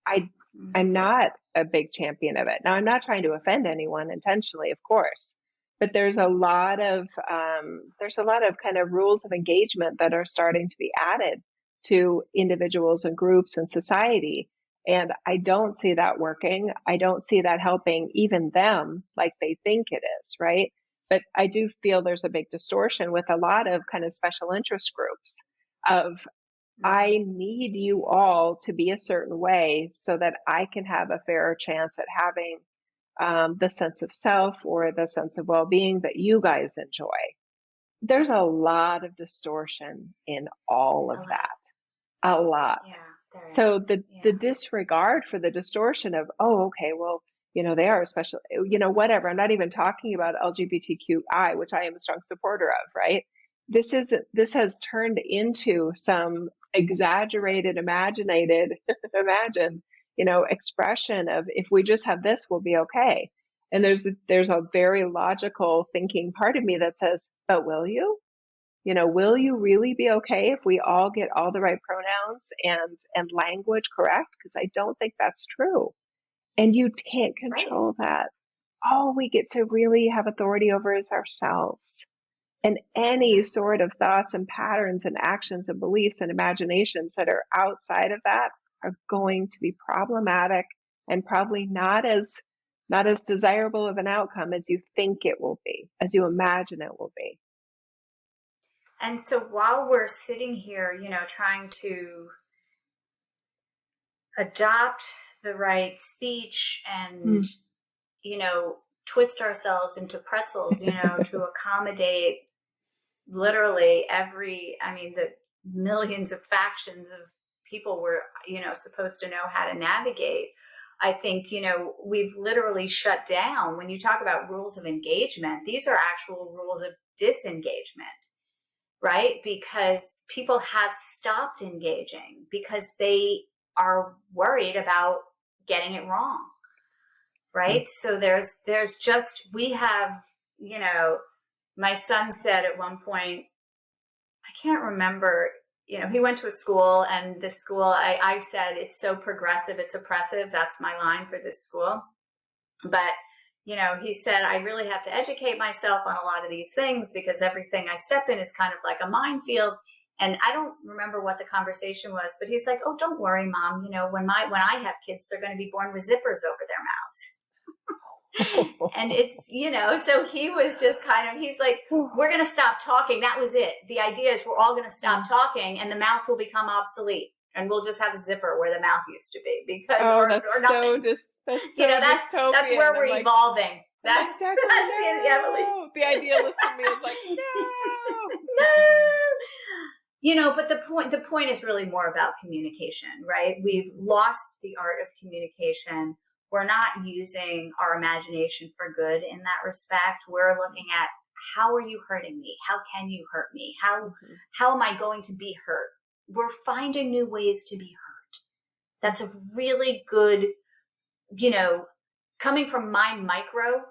I'm not a big champion of it. Now, I'm not trying to offend anyone intentionally, of course, but there's a lot of kind of rules of engagement that are starting to be added to individuals and groups and society. And I don't see that working. I don't see that helping even them like they think it is, right? But I do feel there's a big distortion with a lot of kind of special interest groups of, I need you all to be a certain way so that I can have a fairer chance at having the sense of self or the sense of well-being that you guys enjoy. There's a lot of distortion in all of that. A lot. Yeah, so the disregard for the distortion of, oh, okay, well, they are a special, whatever. I'm not even talking about LGBTQI, which I am a strong supporter of, right? This has turned into some exaggerated, imagined, expression of, if we just have this, we'll be okay. And there's a very logical thinking part of me that says, but will you? Will you really be okay if we all get all the right pronouns and language correct? Because I don't think that's true. And you can't control that. All we get to really have authority over is ourselves. And any sort of thoughts and patterns and actions and beliefs and imaginations that are outside of that are going to be problematic and probably not as desirable of an outcome as you think it will be, as you imagine it will be. And so while we're sitting here, trying to adopt the right speech and, twist ourselves into pretzels, to accommodate literally the millions of factions of people we're, supposed to know how to navigate. I think, we've literally shut down. When you talk about rules of engagement, these are actual rules of disengagement, right? Because people have stopped engaging because they are worried about getting it wrong, right? So there's just, we have, my son said at one point, I can't remember, he went to a school, and this school, I said, it's so progressive, it's oppressive. That's my line for this school. But, he said, I really have to educate myself on a lot of these things because everything I step in is kind of like a minefield. And I don't remember what the conversation was, but he's like, oh, don't worry, Mom. When I have kids, they're going to be born with zippers over their mouths. And it's, so he was just he's like, we're going to stop talking. That was it. The idea is we're all going to stop talking and the mouth will become obsolete and we'll just have a zipper where the mouth used to be because, or nothing. That's where we're evolving. That's the evolution. The idealist in me is like, no. But the point is really more about communication, right? We've lost the art of communication. We're not using our imagination for good in that respect. We're looking at, how are you hurting me? How can you hurt me? How am I going to be hurt? We're finding new ways to be hurt. That's a really good, coming from my micro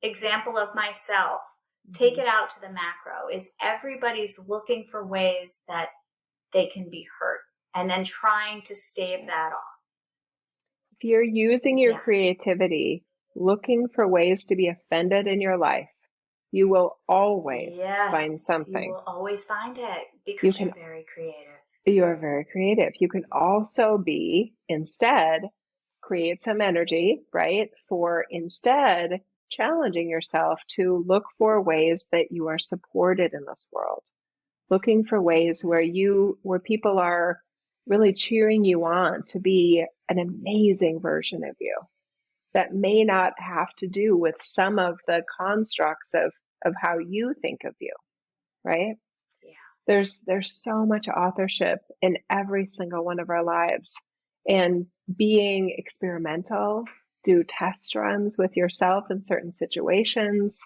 example of myself, take it out to the macro, is everybody's looking for ways that they can be hurt and then trying to stave that off. If you're using your creativity, looking for ways to be offended in your life, You will always find Yes, you something. will always find it You because can, you're very creative. you are very creative. You can also be, instead, create some energy, right? For instead challenging yourself to look for ways that you are supported in this world. Looking for ways where people are really cheering you on to be an amazing version of you that may not have to do with some of the constructs of how you think of you, right? Yeah. There's so much authorship in every single one of our lives, and being experimental, do test runs with yourself in certain situations.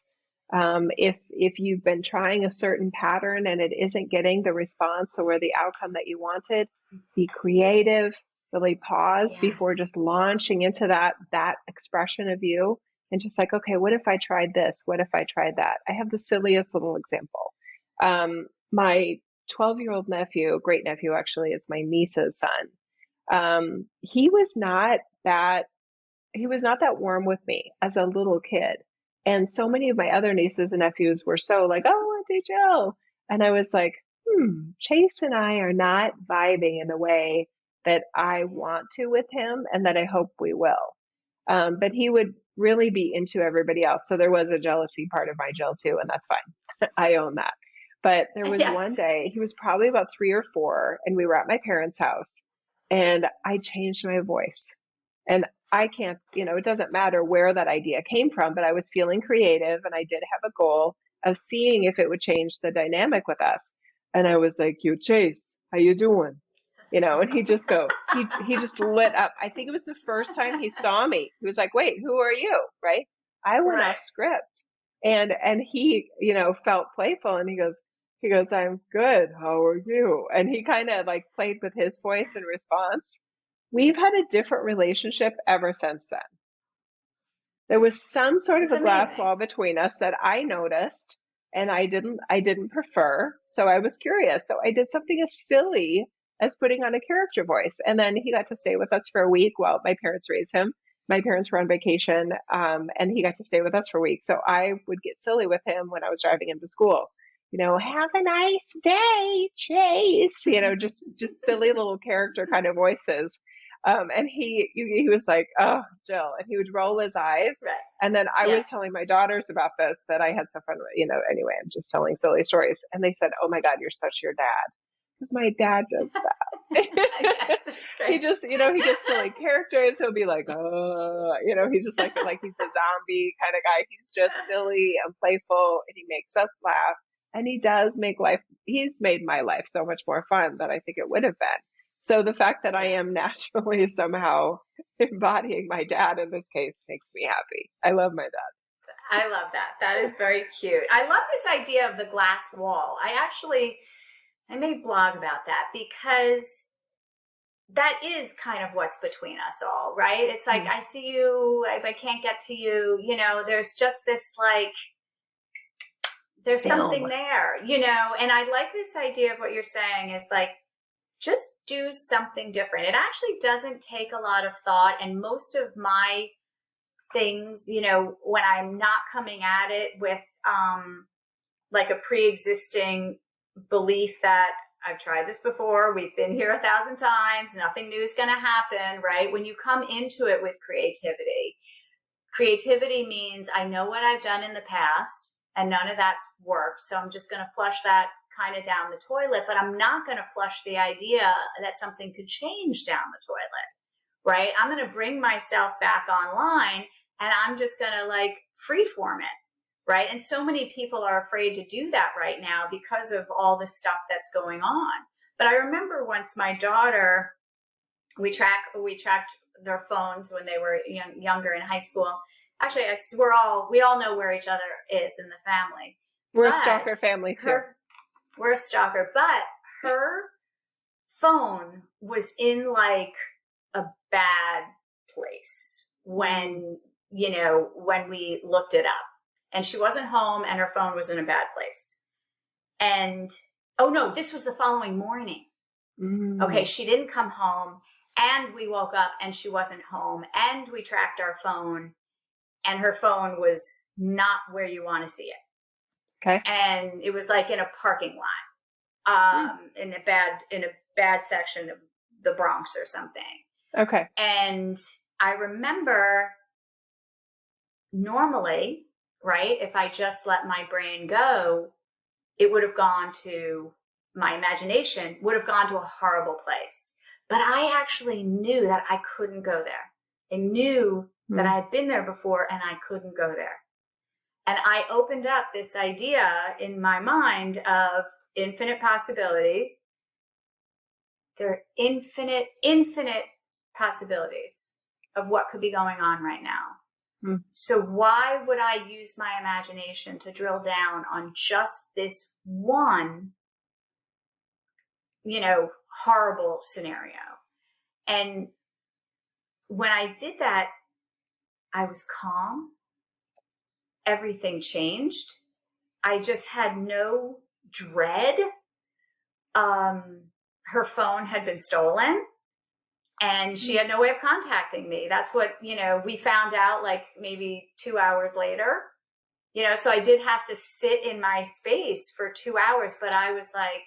If you've been trying a certain pattern and it isn't getting the response or the outcome that you wanted, be creative. Really pause before Yes. just launching into that expression of you, and just like, okay, what if I tried this? What if I tried that? I have the silliest little example. My 12-year-old nephew, great nephew actually, is my niece's son. He was not that warm with me as a little kid. And so many of my other nieces and nephews were so like, oh, Auntie Jill. And I was like, Chase and I are not vibing in the way that I want to with him and that I hope we will. But he would really be into everybody else. So there was a jealousy part of my Jill too, and that's fine. I own that. But there was one Yes. day, he was probably about 3 or 4, and we were at my parents' house, and I changed my voice. And I can't, it doesn't matter where that idea came from, but I was feeling creative, and I did have a goal of seeing if it would change the dynamic with us. And I was like, "You Chase, how you doing?" And he just lit up. I think it was the first time he saw me. He was like, "Wait, who are you?" Right? I went Right. off script, and he, felt playful, and he goes, "I'm good. How are you?" And he kind of like played with his voice in response. We've had a different relationship ever since then. There was some sort of It's a glass amazing. wall between us that I noticed, and I didn't prefer. So I was curious. So I did something as silly as putting on a character voice. And then he got to stay with us for a week while my parents raised him. My parents were on vacation, and he got to stay with us for a week. So I would get silly with him when I was driving him to school. Have a nice day, Chase. Just silly little character kind of voices. And he was like, "Oh, Jill," and he would roll his eyes. Right. And then I Yeah. was telling my daughters about this, that I had so fun with, anyway, I'm just telling silly stories. And they said, "Oh my God, you're such your dad." Because my dad does that. Yes, it's He great. just, he gets silly characters. He'll be like, he's just like he's a zombie kind of guy. He's just silly and playful, and he makes us laugh. And he's made my life so much more fun than I think it would have been. So the fact that I Yeah. am naturally somehow embodying my dad in this case makes me happy. I love my dad. I love that. That is very cute. I love this idea of the glass wall. I may blog about that because that is kind of what's between us all, right? It's like, I see you, I can't get to you, there's just this like, there's something there, and I like this idea of what you're saying is like, just do something different. It actually doesn't take a lot of thought. And most of my things, when I'm not coming at it with like a pre-existing belief that I've tried this before, we've been here 1,000 times, nothing new is going to happen, right? When you come into it with creativity means I know what I've done in the past and none of that's worked. So I'm just going to flush that kind of down the toilet, but I'm not going to flush the idea that something could change down the toilet, right? I'm going to bring myself back online and I'm just going to like freeform it, right? And so many people are afraid to do that right now because of all the stuff that's going on. But I remember once my daughter, we tracked their phones when they were younger in high school. Actually, we all know where each other is in the family. We're a But stalker family too. We're a stalker, but her phone was in like a bad place when we looked it up, and she wasn't home and her phone was in a bad place. And oh no, this was the following morning. Okay, she didn't come home and we woke up and she wasn't home and we tracked our phone and her phone was not where you want to see it. Okay. And it was like in a parking lot, in a bad section of the Bronx or something. Okay. And I remember normally, right, if I just let my brain go, it would have gone to my imagination, would have gone to a horrible place. But I actually knew that I couldn't go there. I knew that I had been there before and I couldn't go there. And I opened up this idea in my mind of infinite possibility. There are infinite possibilities of what could be going on right now. So why would I use my imagination to drill down on just this one, horrible scenario? And when I did that, I was calm. Everything changed. I just had no dread. Her phone had been stolen and she had no way of contacting me. That's what, we found out like maybe 2 hours later, so I did have to sit in my space for 2 hours, but I was like,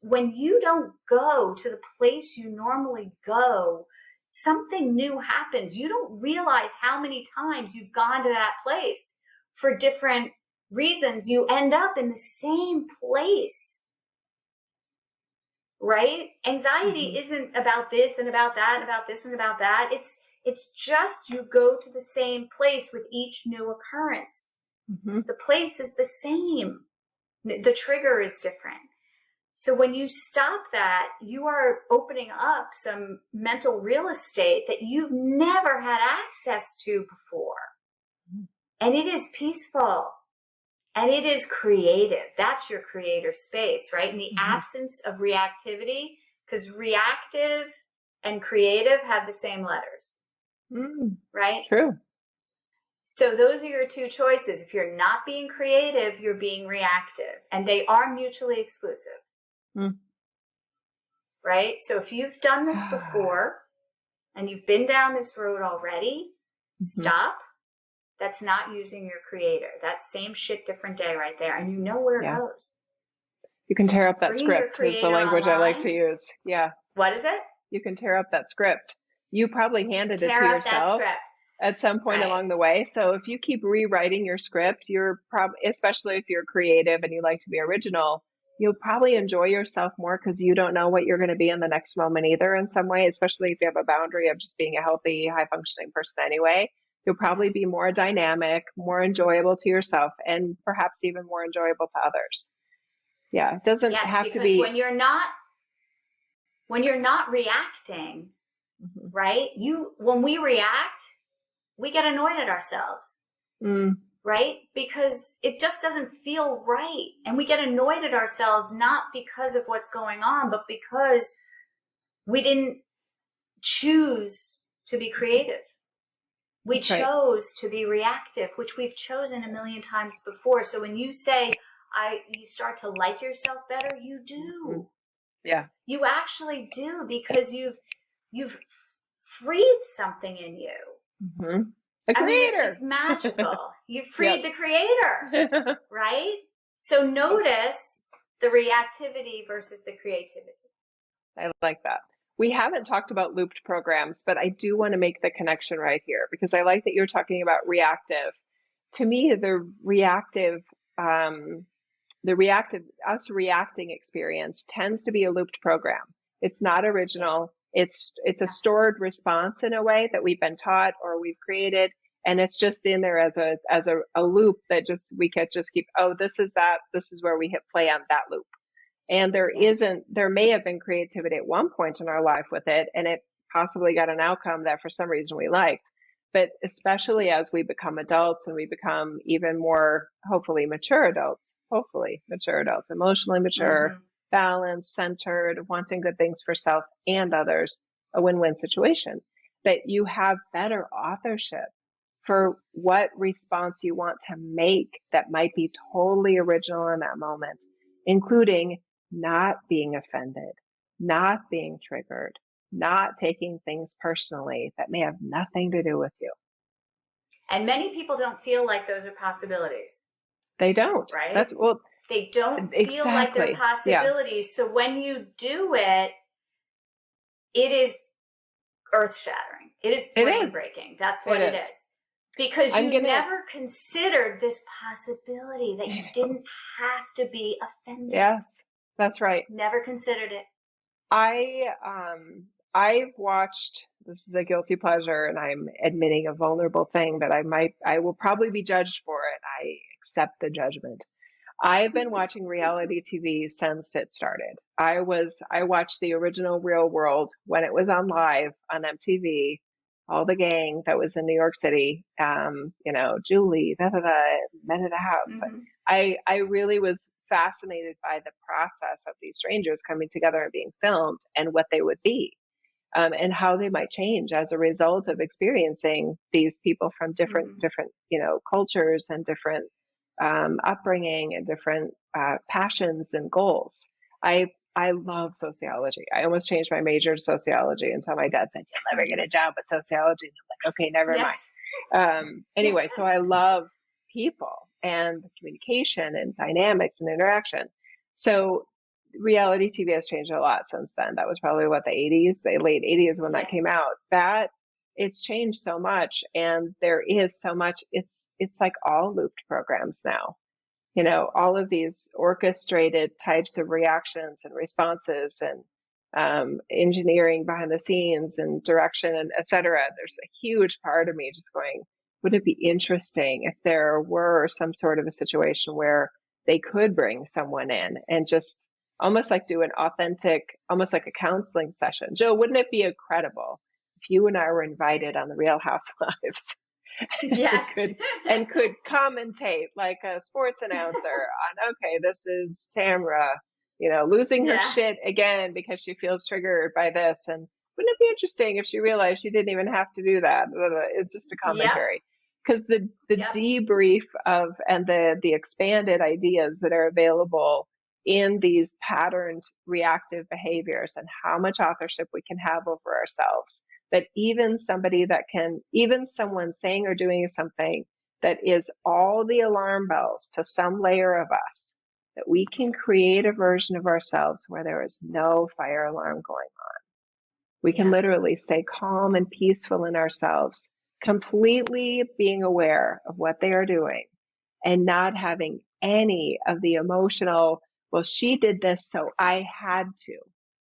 when you don't go to the place you normally go, something new happens. You don't realize how many times you've gone to that place for different reasons. You end up in the same place, right? Anxiety isn't about this and about that and about this and about that. It's just you go to the same place with each new occurrence. The place is the same. The trigger is different. So when you stop that, you are opening up some mental real estate that you've never had access to before. And it is peaceful and it is creative. That's your creator space, right? In the absence of reactivity, because reactive and creative have the same letters, right? True. So those are your two choices. If you're not being creative, you're being reactive, and they are mutually exclusive. Right? So if you've done this before and you've been down this road already, stop. That's not using your creator. That's same shit, different day right there. And you know where it goes. You can tear up that Bringing your script is the language I like to use. Yeah. What is it? You can tear up that script. You probably handed it to Tear up yourself that script at some point along the way. So if you keep rewriting your script, you're probably, especially if you're creative and you like to be original, you'll probably enjoy yourself more because you don't know what you're going to be in the next moment either in some way, especially if you have a boundary of just being a healthy, high functioning person anyway. You'll probably be more dynamic, more enjoyable to yourself, and perhaps even more enjoyable to others. Yeah, it doesn't have to be. When you're not reacting, right? When we react, we get annoyed at ourselves. Right? Because it just doesn't feel right. And we get annoyed at ourselves, not because of what's going on, but because we didn't choose to be creative. We chose to be reactive, which we've chosen a million times before. So when you say, you start to like yourself better, you do. Yeah. You actually do, because you've freed something in you. The creator. I mean, it's magical. You freed the creator, right? So notice the reactivity versus the creativity. I like that. We haven't talked about looped programs, but I do want to make the connection right here because I like that you're talking about reactive. To me, the reactive us reacting experience tends to be a looped program. It's not original. It's a stored response in a way that we've been taught or we've created, and it's just in there as a loop that we can just keep. Oh, this is where we hit play on that loop. And there may have been creativity at one point in our life with it, and it possibly got an outcome that for some reason we liked. But especially as we become adults and we become even more, hopefully mature adults, emotionally mature, balanced, centered, wanting good things for self and others, a win-win situation, that you have better authorship for what response you want to make that might be totally original in that moment, including not being offended, not being triggered, not taking things personally that may have nothing to do with you. And many people don't feel like those are possibilities. They don't. right? Well, they don't feel like they're exactly. Yeah. possibilities. So when you do it, it is earth shattering. It is It brain is. breaking. That's what It it is. is. Because you never considered this possibility that you didn't have to be offended. Yes, that's right. Never considered it. I've watched, this is a guilty pleasure, and I'm admitting a vulnerable thing that I will probably be judged for it. I accept the judgment. I've been watching reality TV since it started. I watched the original Real World when it was on live on MTV. All the gang that was in New York City, Julie, Men in the House. Mm-hmm. I really was fascinated by the process of these strangers coming together and being filmed and what they would be, and how they might change as a result of experiencing these people from different, cultures and different upbringing and different passions and goals. I love sociology. I almost changed my major to sociology until my dad said, "You'll never get a job with sociology." And I'm like, okay, never mind. Anyway, so I love people and communication and dynamics and interaction. So reality TV has changed a lot since then. That was probably the late 80s when that came out. That it's changed so much, and there is so much. It's like all looped programs now. All of these orchestrated types of reactions and responses and engineering behind the scenes and direction and et cetera. There's a huge part of me just going, wouldn't it be interesting if there were some sort of a situation where they could bring someone in and just almost like do an authentic, almost like a counseling session. Jill, wouldn't it be incredible if you and I were invited on the Real Housewives? Yes. and could commentate like a sports announcer on, okay, this is Tamra, losing her shit again because she feels triggered by this. And wouldn't it be interesting if she realized she didn't even have to do that? It's just a commentary. Because the debrief of and the expanded ideas that are available in these patterned reactive behaviors and how much authorship we can have over ourselves, that even someone saying or doing something that is all the alarm bells to some layer of us, that we can create a version of ourselves where there is no fire alarm going on. We can literally stay calm and peaceful in ourselves, completely being aware of what they are doing and not having any of the emotional, well, she did this, so I had to.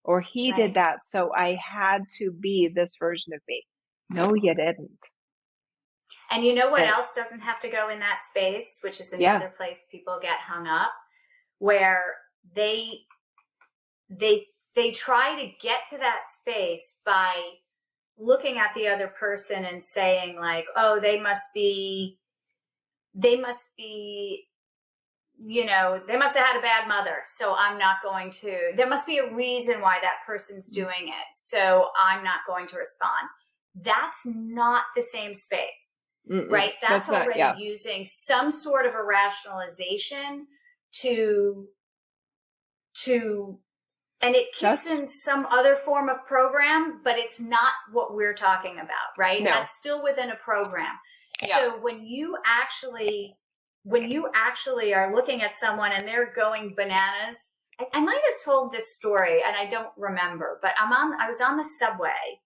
Or he did that, so I had to be this version of me. No, you didn't. And you know what else doesn't have to go in that space, which is another place people get hung up, where they try to get to that space by looking at the other person and saying like, oh, they must they must have had a bad mother, so I'm not going to, there must be a reason why that person's doing it, so I'm not going to respond. That's not the same space, right? That's already using some sort of a rationalization to, and it kicks in some other form of program, but it's not what we're talking about, right? No. That's still within a program. Yeah. So when you actually are looking at someone and they're going bananas, I might have told this story and I don't remember, but I was on the subway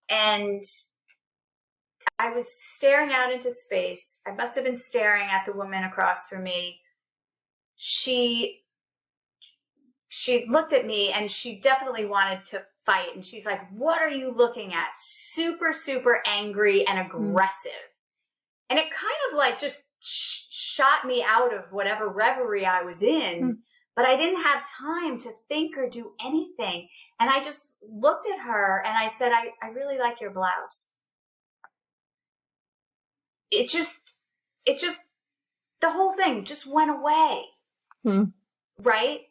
and I was staring out into space. I must have been staring at the woman across from me. She looked at me and she definitely wanted to fight. And she's like, "What are you looking at?" Super, super angry and aggressive. And it kind of like just shot me out of whatever reverie I was in, but I didn't have time to think or do anything. And I just looked at her and I said, I really like your blouse. It just, the whole thing just went away. Right?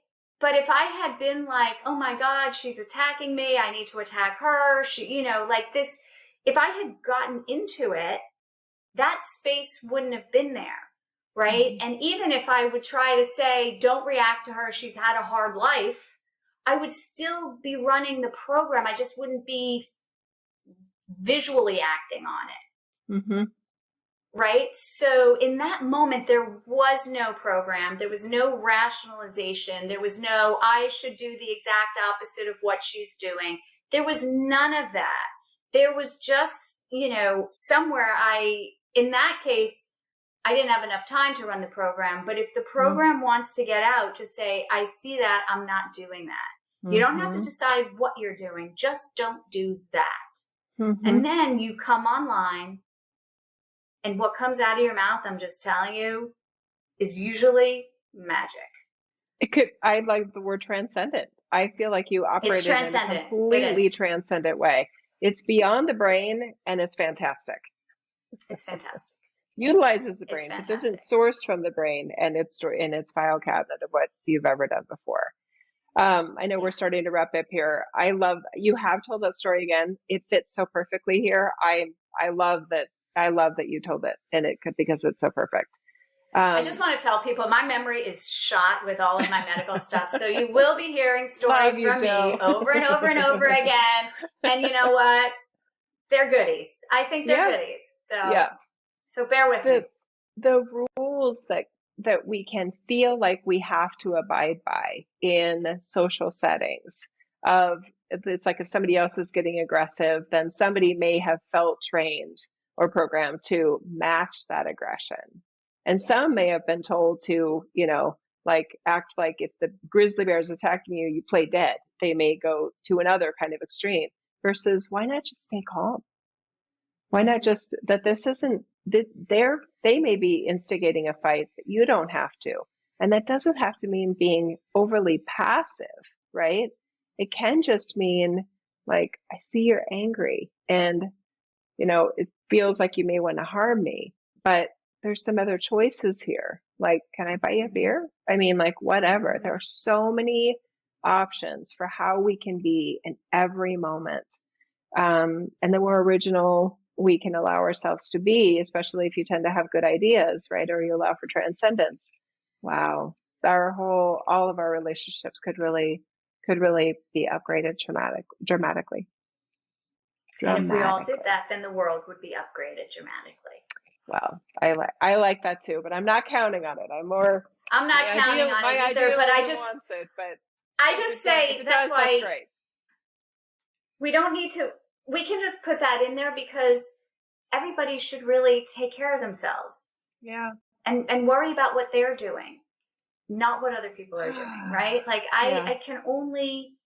But if I had been like, oh my God, she's attacking me, I need to attack her, like this, if I had gotten into it, that space wouldn't have been there, right? And even if I would try to say, don't react to her, she's had a hard life, I would still be running the program. I just wouldn't be visually acting on it. right? So in that moment, there was no program. There was no rationalization. There was no, I should do the exact opposite of what she's doing. There was none of that. There was just, somewhere in that case, I didn't have enough time to run the program. But if the program wants to get out, just say, I see that, I'm not doing that. You don't have to decide what you're doing. Just don't do that. And then you come online, and what comes out of your mouth, I'm just telling you, is usually magic. I like the word transcendent. I feel like you operate in a completely transcendent way. It's beyond the brain, and it's fantastic. It's fantastic. Utilizes the brain, but doesn't source from the brain and its file cabinet of what you've ever done before. I know we're starting to wrap up here. I love, you have told that story again. It fits so perfectly here. I love that. I love that you told it, and it could, because it's so perfect. I just want to tell people my memory is shot with all of my medical stuff. So you will be hearing stories from me over and over and over again. And you know what? They're goodies. I think they're goodies. So bear with me. The rules that we can feel like we have to abide by in social settings it's like if somebody else is getting aggressive, then somebody may have felt trained or programmed to match that aggression. And some may have been told to, act like if the grizzly bear is attacking you, you play dead. They may go to another kind of extreme versus why not just stay calm? Why not just that this isn't, they may be instigating a fight, but you don't have to. And that doesn't have to mean being overly passive, right? It can just mean like, I see you're angry and, it feels like you may want to harm me, but there's some other choices here. Like, can I buy you a beer? I mean, like, whatever. There are so many options for how we can be in every moment. And the more original we can allow ourselves to be, especially if you tend to have good ideas, right? Or you allow for transcendence. Wow. All of our relationships could really be upgraded dramatically. And if we all did that, then the world would be upgraded dramatically. Well, I like that too, but I'm not counting on it. I'm not counting on it either, but I just say that's why we don't need to, we can just put that in there because everybody should really take care of themselves. Yeah. And worry about what they're doing, not what other people are doing, right? Like I can only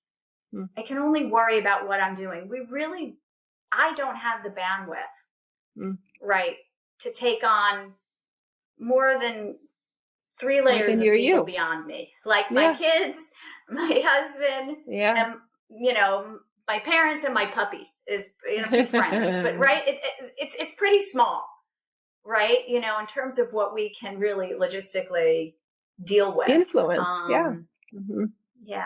worry about what I'm doing. I don't have the bandwidth, right, to take on more than 3 layers of people beyond me. Like my kids, my husband, and, my parents and my puppy is a few friends, but right, it's pretty small, right? In terms of what we can really logistically deal with. Influence, yeah.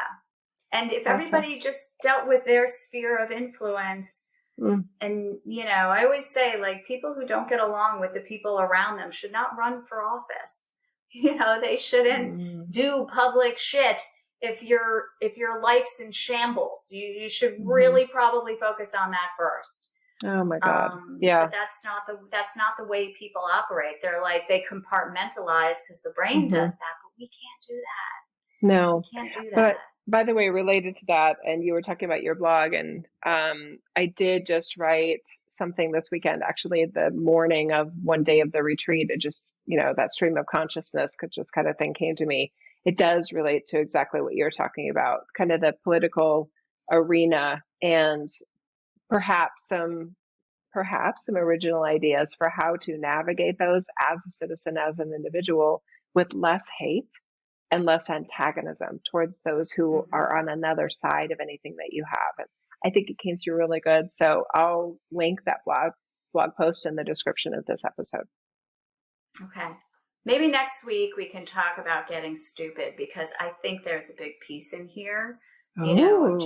And if everybody just dealt with their sphere of influence, and, I always say, like, people who don't get along with the people around them should not run for office. They shouldn't do public shit if your life's in shambles. You should really probably focus on that first. Oh my God. Yeah. But that's not the way people operate. They're like, they compartmentalize because the brain does that, but we can't do that. No. We can't do that. But by the way, related to that, and you were talking about your blog, and I did just write something this weekend, actually the morning of one day of the retreat. It just, that stream of consciousness just kind of thing came to me. It does relate to exactly what you're talking about, kind of the political arena, and perhaps some original ideas for how to navigate those as a citizen, as an individual, with less hate and less antagonism towards those who are on another side of anything that you have. And I think it came through really good. So I'll link that blog post in the description of this episode. Okay. Maybe next week we can talk about getting stupid, because I think there's a big piece in here, of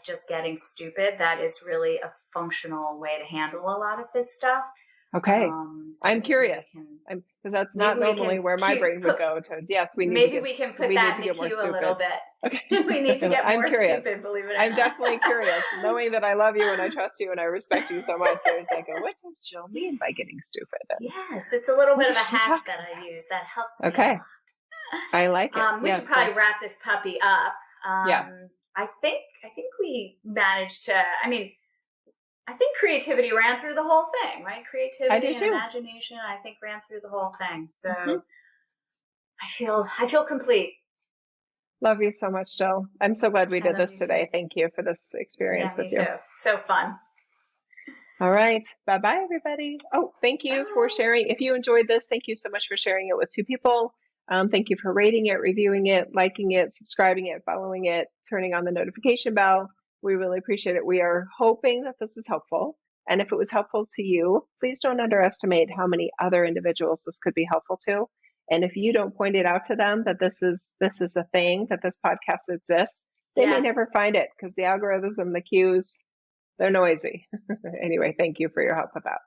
just getting stupid. That is really a functional way to handle a lot of this stuff. Okay. So I'm maybe curious. we can, Because that's maybe not we normally can where my brain would go to. Yes, we need to maybe get, we can put we need that to in the get more queue a little stupid. bit. Okay. We need to get I'm more curious. stupid, believe it or I'm not. definitely curious. Knowing that I love you and I trust you and I respect you so much, there's like, what does Jill mean by getting stupid? Yes, it's a little What bit of is a she hack talking that I use that helps me a Okay. lot. I like it. We should Yes, probably let's- wrap this puppy up. Yeah. I think we managed to. I mean, I think creativity ran through the whole thing, right? Creativity I do and too. imagination, I think, ran through the whole thing. So Mhm. I feel complete. Love you so much, Jill. I'm so glad we I did love this you today. too. Thank you for this experience Yeah, me with you. too. So fun. All right. Bye-bye, everybody. Oh, thank you for Bye. sharing. If you enjoyed this, thank you so much for sharing it with 2 people. Thank you for rating it, reviewing it, liking it, subscribing it, following it, turning on the notification bell. We really appreciate it. We are hoping that this is helpful. And if it was helpful to you, please don't underestimate how many other individuals this could be helpful to. And if you don't point it out to them that this is a thing, that this podcast exists, they may Yes. never find it because the algorithms and the cues, they're noisy. Anyway, thank you for your help with that.